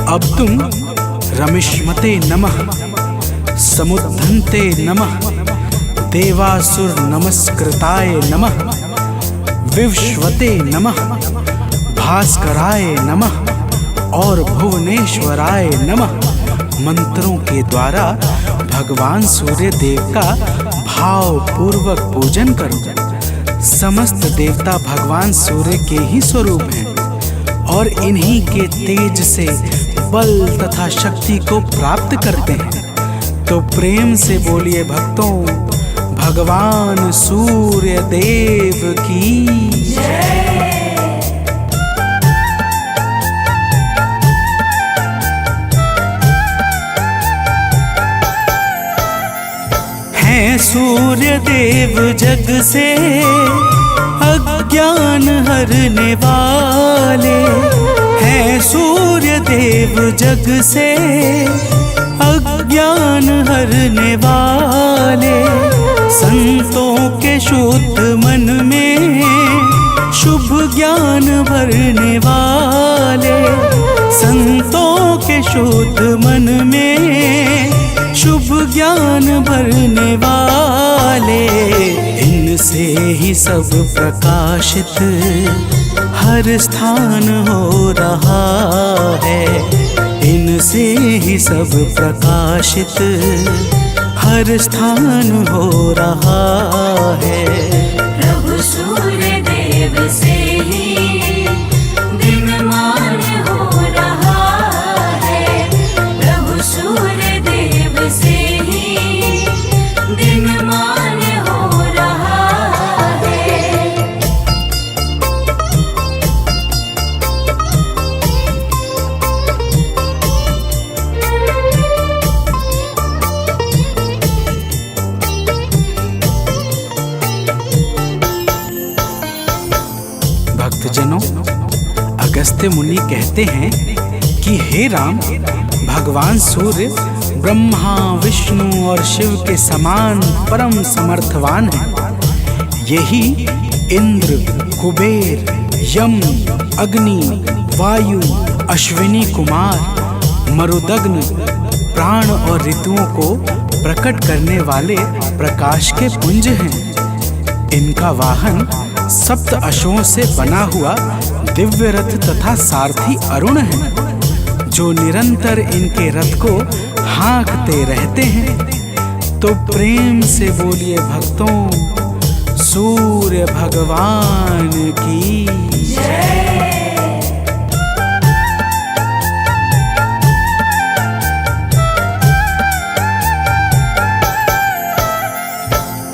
अब तुम रमिष्मते नमः, समुद्धन्ते नमः, देवासुर नमस्कृताय नमः, विवस्वते नमः, भास्कराय नमः और भुवनेश्वराय नमः मंत्रों के द्वारा भगवान सूर्य देव का भाव पूर्वक पूजन करो। समस्त देवता भगवान सूर्य के ही स्वरूप हैं और इन्हीं के तेज से बल तथा शक्ति को प्राप्त करते हैं। तो प्रेम से बोलिए भक्तों, भगवान सूर्य देव की जय। हैं सूर्य देव जग से अज्ञान हरने वाले। हैं सूर्य देव जग से अज्ञान हरने वाले। संतों के शुद्ध मन में शुभ ज्ञान भरने वाले। संतों के शुद्ध मन में शुभ ज्ञान भरने वाले, इनसे ही सब प्रकाशित हर स्थान हो रहा है। इनसे ही सब प्रकाशित हर स्थान हो रहा है। प्रभु सूर्य देव से ही दिनमान हो रहा है। प्रभु सूर्य देव से ही दिनमान हो रहा है। भक्तजनों, अगस्त्य मुनि कहते हैं कि हे राम, भगवान सूर्य ब्रह्मा विष्णु और शिव के समान परम समर्थवान हैं। यही इंद्र, कुबेर, यम, अग्नि, वायु, अश्विनी कुमार, मरुदग्न, प्राण और ऋतुओं को प्रकट करने वाले प्रकाश के पुंज हैं। इनका वाहन सप्त अश्वों से बना हुआ दिव्य रथ तथा सारथी अरुण है, जो निरंतर इनके रथ को हाँकते रहते हैं। तो प्रेम से बोलिए भक्तों, सूर्य भगवान की जय।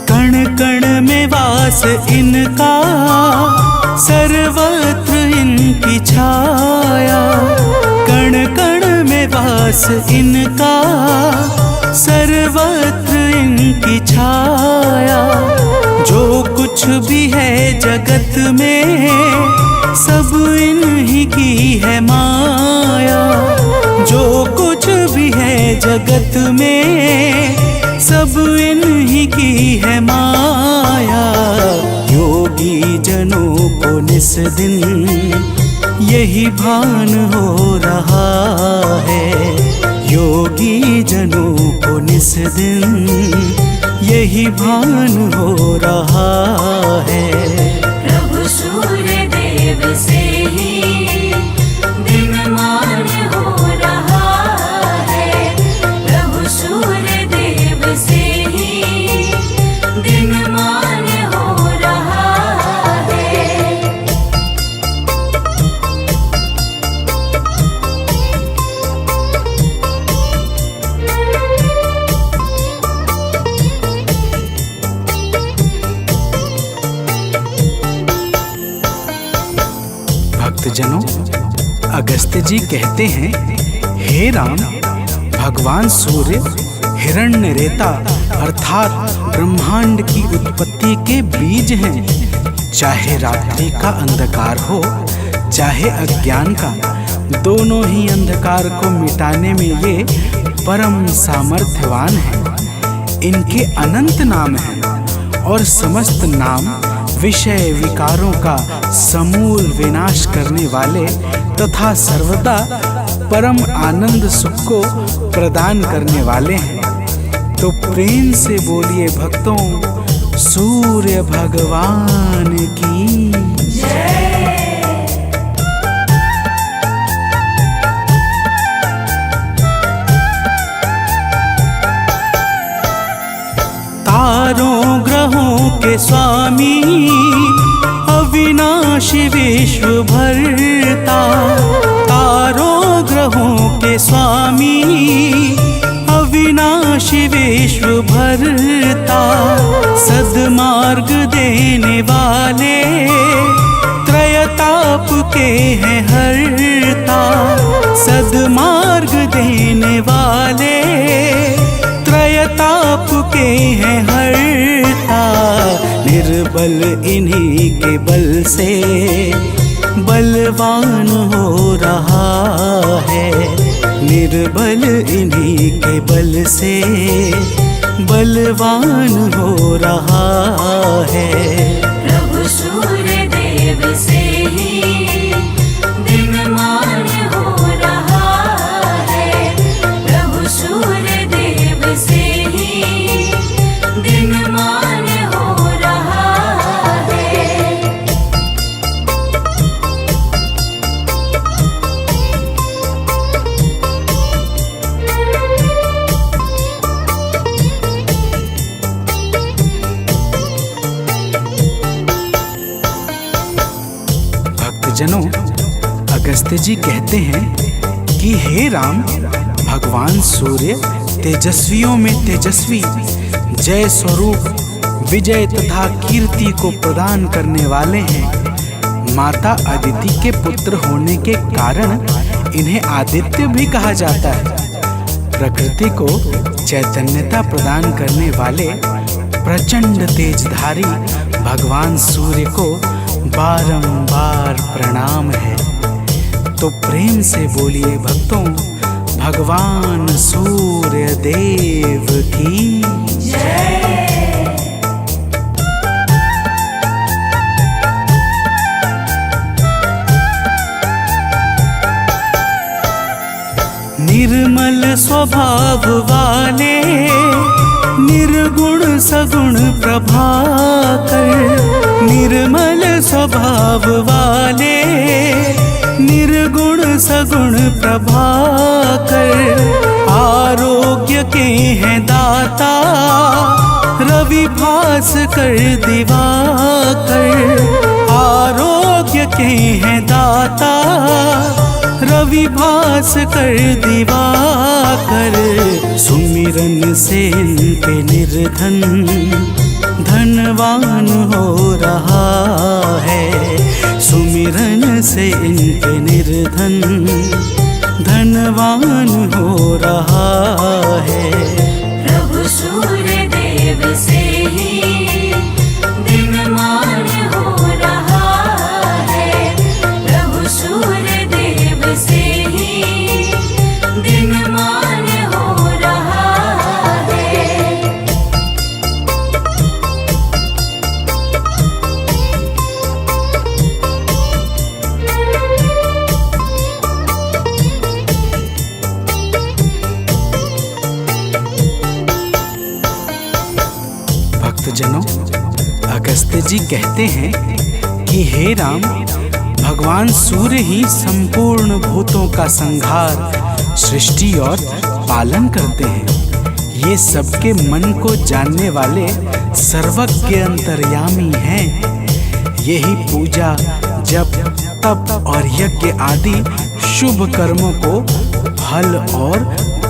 कण कण में वास इनका, सर्वत्र इनकी छाया। कण कण में वास इनका, सर्वत्र इनकी छाया। जो कुछ भी है जगत में, सब इन्हीं की है माया। जो कुछ भी है जगत में, सब इन्हीं की है माया। योगी जनों को निस दिन यही भान हो रहा है। योगी जनों को निस दिन यही भान हो रहा है। प्रभु सूर्य देव से ही दिनमान हो रहा है। प्रभु सूर्य देव से ही दिनमान हो रहा है। भक्तजनों, अगस्त्य जी कहते हैं, हे राम, भगवान सूर्य हिरण्य रेता अर्थात ब्रह्मांड की उत्पत्ति के बीज हैं। चाहे रात्रि का अंधकार हो, चाहे अज्ञान का, दोनों ही अंधकार को मिटाने में ये परम सामर्थ्यवान हैं। इनके अनंत नाम हैं और समस्त नाम विषय विकारों का समूल विनाश करने वाले तथा सर्वदा परम आनंद सुख को प्रदान करने वाले हैं। तो प्रेम से बोलिए भक्तों, सूर्य भगवान की जय। तारों ग्रहों के स्वामी, अविनाशी विश्व भरता। तारों ग्रहों के स्वामी, अविनाशी विश्व भरता। सद्मार्ग देने वाले, त्रयताप के हैं हरता। सद्मार्ग देने वाले, त्रयताप के हैं हरता। निर्बल इन्हीं के बल से बलवान हो रहा है। निर्बल इन्हीं के बल से बलवान हो रहा है। प्रभु सूर्य देव से ही दिनमान हो रहा अगस्त्य जी कहते हैं कि हे राम, भगवान सूर्य तेजस्वियों में तेजस्वी, जय स्वरूप विजय तथा कीर्ति को प्रदान करने वाले हैं। माता अदिति के पुत्र होने के कारण इन्हें आदित्य भी कहा जाता है। प्रकृति को चैतन्यता प्रदान करने वाले प्रचंड तेजधारी भगवान सूर्य को बारंबार प्रणाम है। तो प्रेम से बोलिए भक्तों, भगवान सूर्य देव की जय। निर्मल स्वभाव वाले, निर्गुण सगुण प्रभाकर। निर्मल स्वभाव वाले, निर्गुण सगुण प्रभाकर। आरोग्य के हैं दाता, रवि भास्कर दिवाकर। आरोग्य के हैं दाता, रवि भास्कर दिवाकर। सुमिरन से इनके निर्धन धनवान हो रहा है। सुमिरन से इनके निर्धन धनवान हो रहा है। प्रभु सूर्य देव से ही दिनमान हो रहा है। प्रभु सूर्य देव से ही दिनमान हो रहा है। भक्तजनों, अगस्त्य जी कहते हैं कि हे राम, भगवान सूर्य ही संपूर्ण भूतों का संहार, सृष्टि और पालन करते हैं। ये सबके मन को जानने वाले सर्वज्ञ अंतर्यामी हैं। यही पूजा, जप, तप और यज्ञ आदि शुभ कर्मों को फल और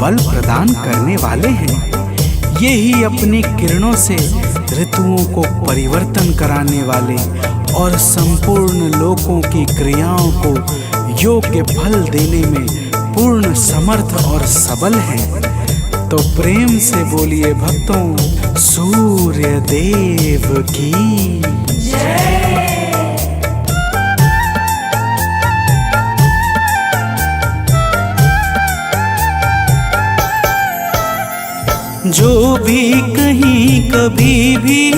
बल प्रदान करने वाले हैं। यही अपनी किरणों से ऋतुओं को परिवर्तन कराने वाले और संपूर्ण लोकों की क्रियाओं को योग्य फल देने में पूर्ण समर्थ और सबल हैं। तो प्रेम से बोलिए भक्तों, सूर्य देव की जय। जो भी कहीं कभी भी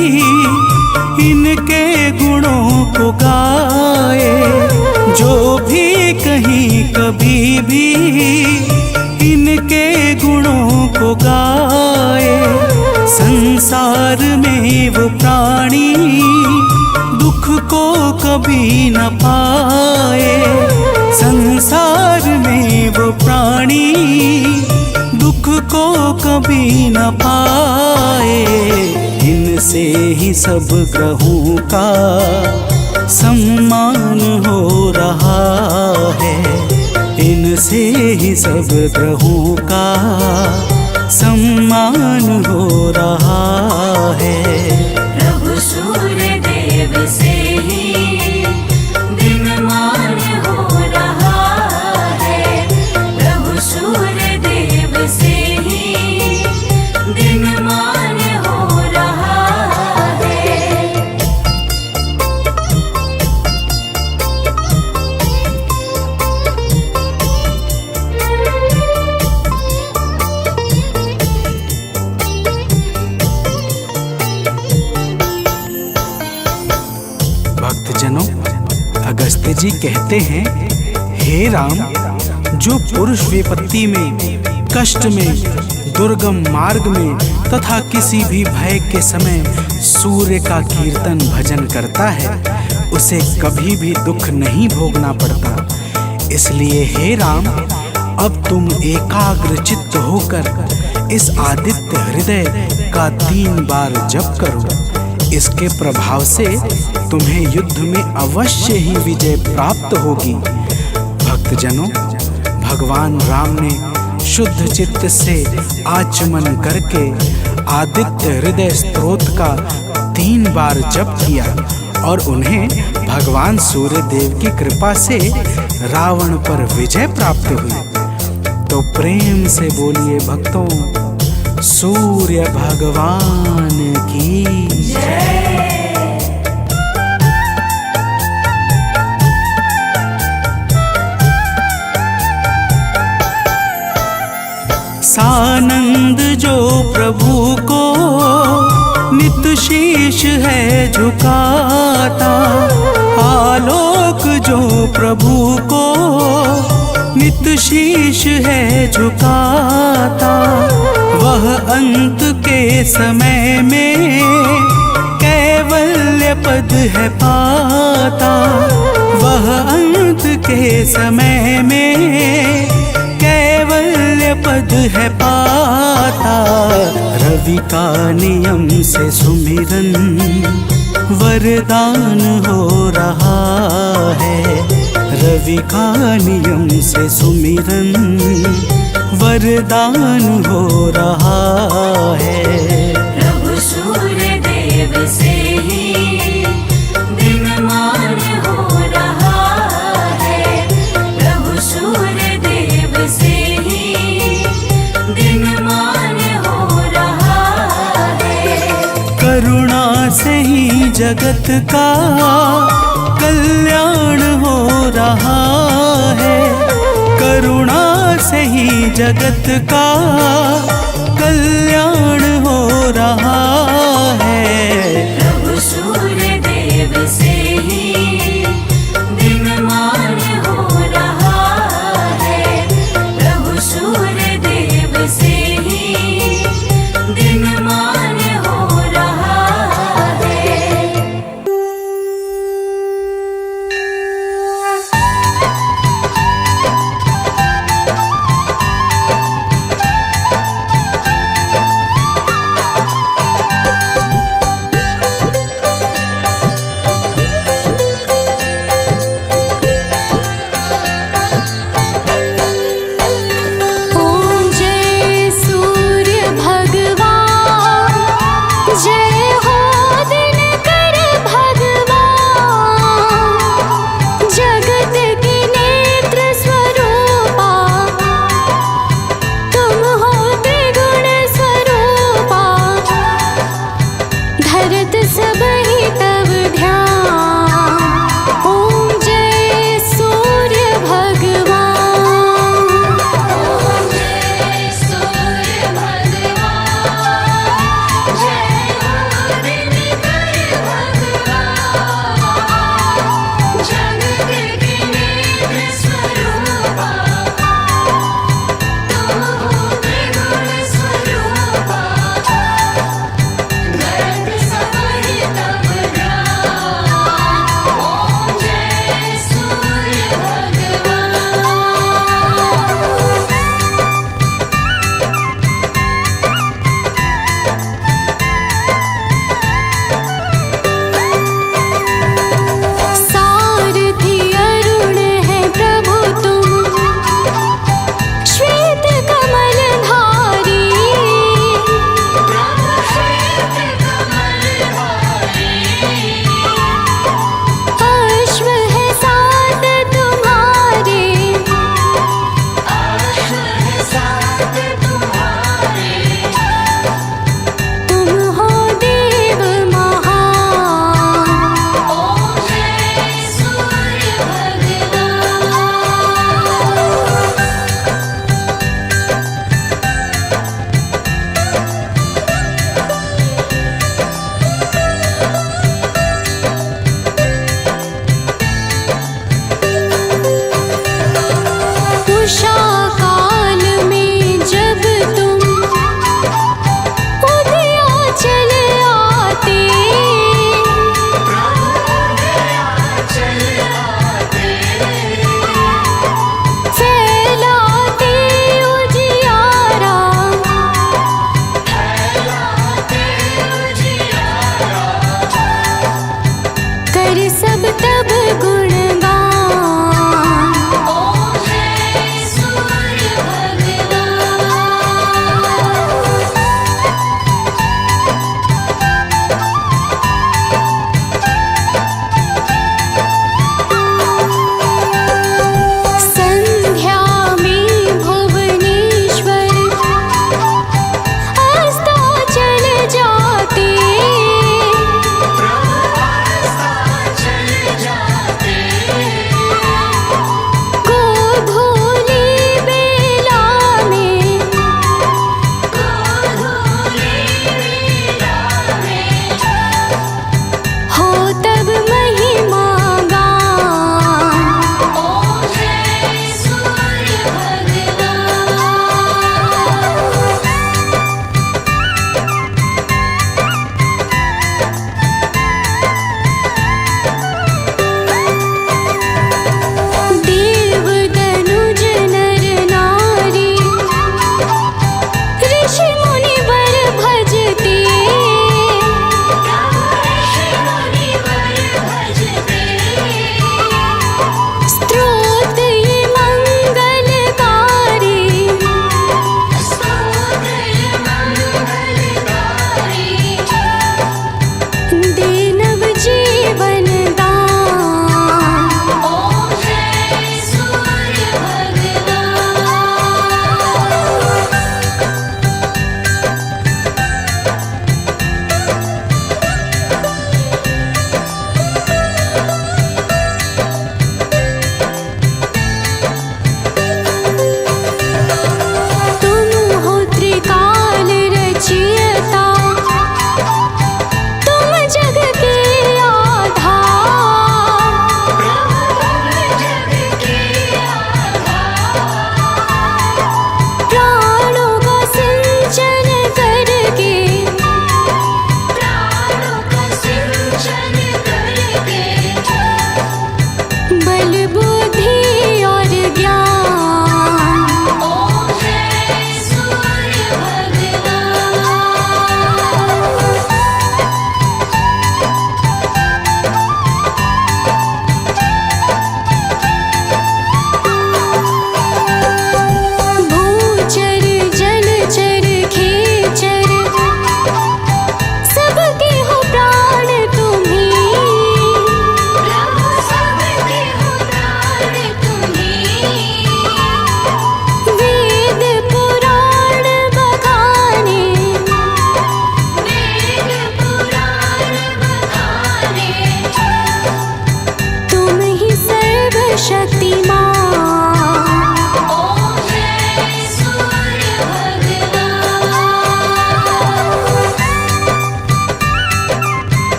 इनके गुणों को गाए। जो भी कहीं कभी भी इनके गुणों को गाए। संसार में वो प्राणी दुख को कभी न पाए। संसार में वो प्राणी दुख को कभी न पाए। इनसे ही सब ग्रहों का सम्मान हो रहा है। इनसे ही सब ग्रहों का सम्मान हो रहा है। प्रभु सूर्य देव से ही दिनमान हो रहा है। प्रभु सूर्य देव से ही दिनमान हो रहा है। भक्तजनों, अगस्त्य जी कहते हैं, हे राम, जो पुरुष विपत्ति में, कष्ट में, दुर्गम मार्ग में तथा किसी भी भय के समय सूर्य का कीर्तन भजन करता है, उसे कभी भी दुख नहीं भोगना पड़ता। इसलिए हे राम, अब तुम एकाग्र चित्त होकर इस आदित्य हृदय का 3 बार जप करो। इसके प्रभाव से तुम्हें युद्ध में अवश्य ही विजय प्राप्त होगी। भक्तजनों, भगवान राम ने शुद्ध चित्त से आचमन करके आदित्य हृदय स्तोत्र का 3 बार जप किया और उन्हें भगवान सूर्य देव की कृपा से रावण पर विजय प्राप्त हुई। तो प्रेम से बोलिए भक्तों, सूर्य भगवान की जय। सानंद जो प्रभु को नित शीश है झुकाता, आलोक जो प्रभु को नित शीश है झुकाता, वह अंत के समय में कैवल्य पद है पाता, वह अंत के समय में कैवल्य पद है पाता। रवि का नियम से सुमिरन वरदान हो रहा है, रवि का नियम से सुमिरन वरदान हो रहा है। प्रभु सूर्य देव से ही दिनमान हो रहा है, प्रभु सूर्य देव से ही दिनमान हो रहा है। करुणा से ही जगत का कल्याण हो रहा है, करुणा से ही जगत का कल्याण हो रहा है। प्रभु सूर्य देव से ही दिनमान हो रहा है, प्रभु सूर्य देव से ही दिनमान हो रहा है।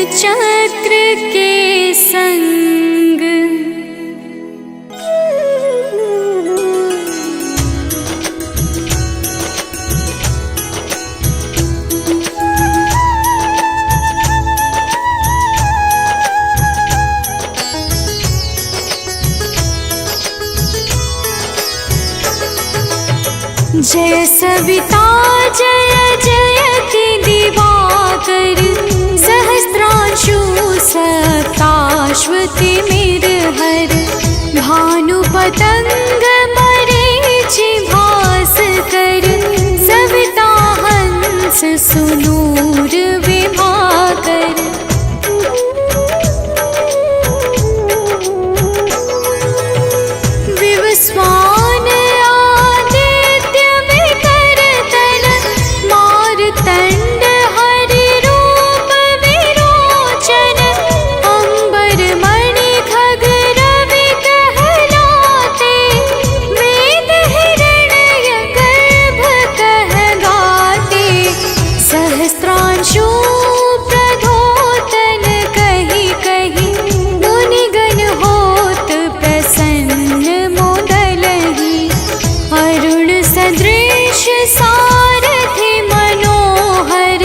चक्र के संग। जय सविता जय जयति दिवाकर, सहस्रांशु सप्ताश्वति मिरहर, भानु पतंग मरीचि भास्कर, सविता हंस सुनूर विभाकर। विवस्वान आदित्य विकर्तन, मार्तंड हरि रूप विरोचन, अंबर मणि खग रवि कहलाते, वेद हिरण्य गर्भ कह गाते, सहस्त्रांशु प्रधोतन कहि कहि, मुनिगण होत प्रसन्न मोदलहि, अरुण सदृश सारथि मनोहर,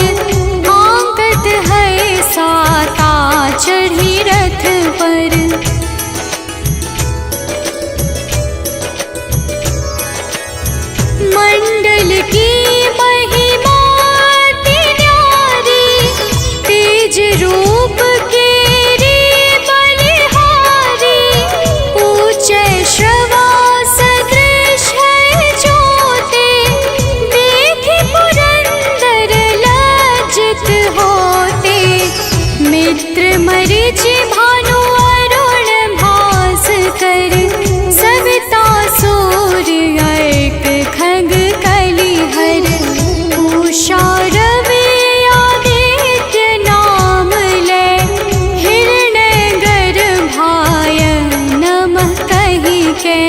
आंकत है साता चढ़ी रथ पर। मंडल की महिमा अति न्यारी, तेज रूप केरी बलिहारी, ऊंचे श्रवा सदृश है ज्योति, देखि पुरंदर लज्जित होते, मित्र मरीचि भानु अरुण भास्कर, सविता सूर्य अर्क खग कलिहर, उषा रवि आदित्य नाम ले, हिरण्य गर्भाय नमः कहि के।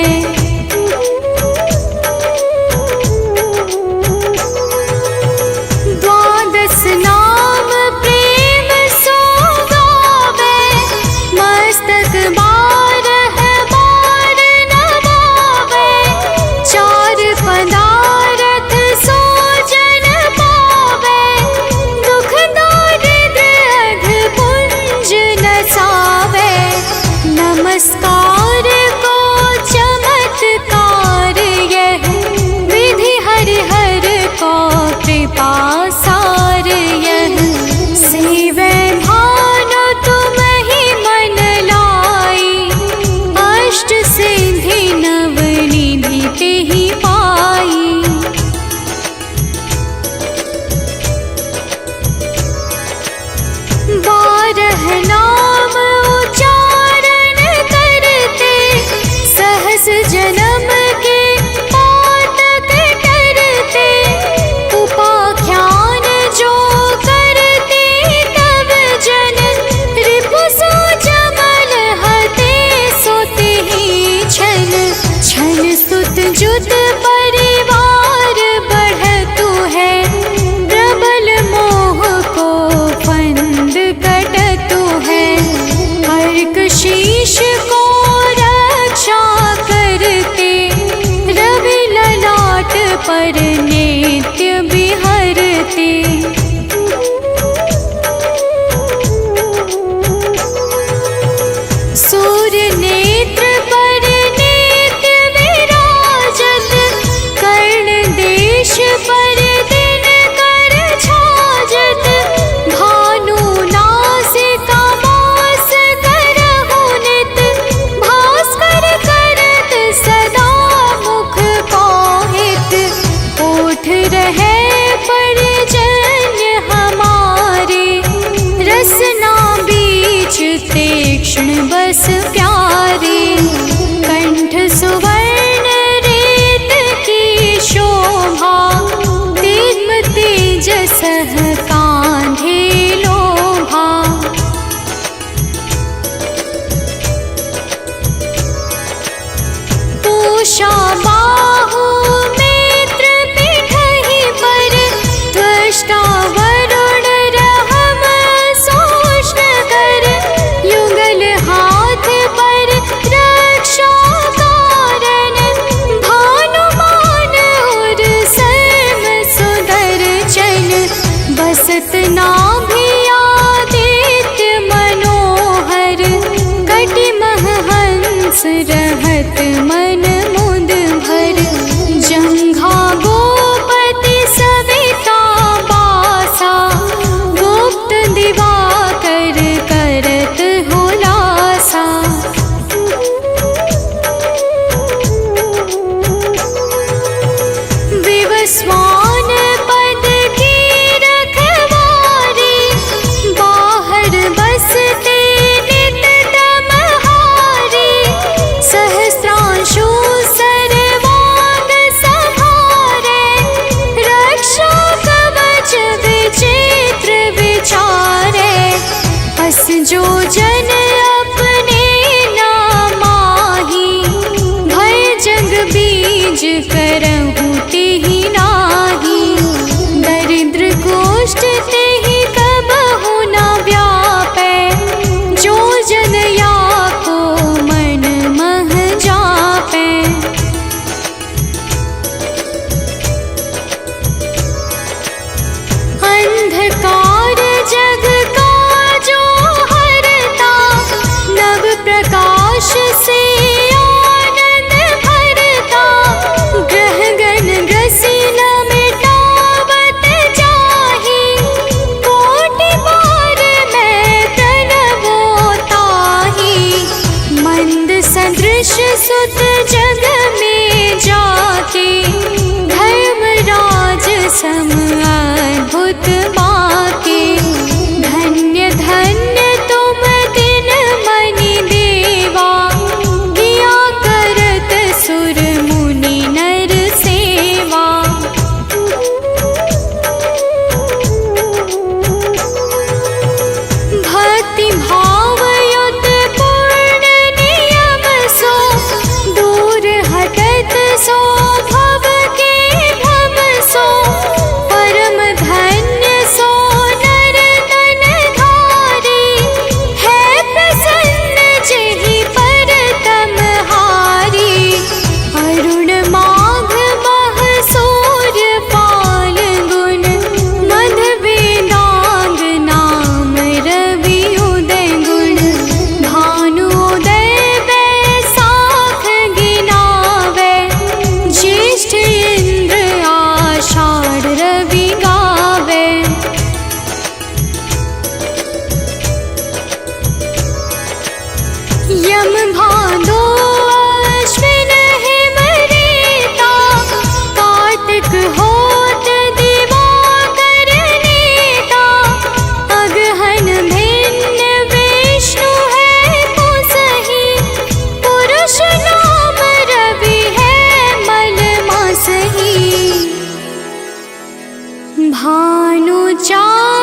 द्वादश नाम प्रेम सो गावे, मस्तक बारह बार नवावे, चार पदारथ सो जन पावे, दुख दारिद्र अघ पुंज नसावे, नमस्कार को चमत्कार यह, विधि हरिहर को कृपा सार यह, सेवै भानु तुम ही मन लाई, अष्ट सिद्धि नव निधि तेहि पाई। बारह नाम उच्चारण करते, सहस जन्म के पातक टरते, उपाख्यान जो करते तब जन, रिपु सो जमल हते सोते ही छन, छन सुत जुत परिवार बढ़तु है, प्रबल मोह को फंद कटतु है, अर्क शीश को रक्षा करते, रवि ललाट पर नित्य बिहरते। सूर्य नेत्र पर नित्य विराजत, कर्ण देश पर दिन कर छाजत, भानु नासिका मास करहु नित, भास्कर करत सदा मुख पाहित, ओठ रहे परजन्य हमारे, रसना बीच तीक्ष्ण बस प्यारे, कंठ सुवर्ण रेत की शोभा, दिव्य तेजस कांधे लोभा। पूषा बाहु मित्र पिठहि पर, त्वष्टा वरुण रहम सोष्ण मन मुद भर जंघा गोपति सविता बासा गुप्त दिवाकर करत हुलासा विवस्वान पद की रखवारी बाहर बसते नित तमहारी सहस्रांशु सर्वांग संहारे रक्षा कवच विचित्र विचारे अस जो जन अपने नामाही भय जग बीज करहु तेहि नाही दरिद्र कोष्ठ तेहि कबहु न व्यापै जो जन या को मन मह जापै अंधकार जग का जो हरता नव प्रकाश से आनंद भरता ग्रह गण ग्रसी न मिटावत जाहि कोटि बार मैं प्रणवो ताहि मंद सदृश सुत जग में जाके धर्मराज सम अद्भुत बाके धन्य धन्य तुम दिन मनि देवा किया करत सुर मुनि नर सेवा भक्ति भाव युत पूर्ण नियम सो दूर हटत सो भव के भव सो परम धन्य सो नर तन धारी है प्रसन्न जेहि पर तमहारी अरुण माघ मह सूर्य पाल गुण मध वेदांग नाम रवि उदय गुण भानुदय बैसाख गिनावे ज्येष्ठ इंद्र आषाढ़ रवि गावे यम भादो अश्विन हिम रेता कार्तिक होत दिवाकर नेता अगहन भिन्न विष्णु है पुसहि पुरुष नाम रवि है मल मासहि भानु चार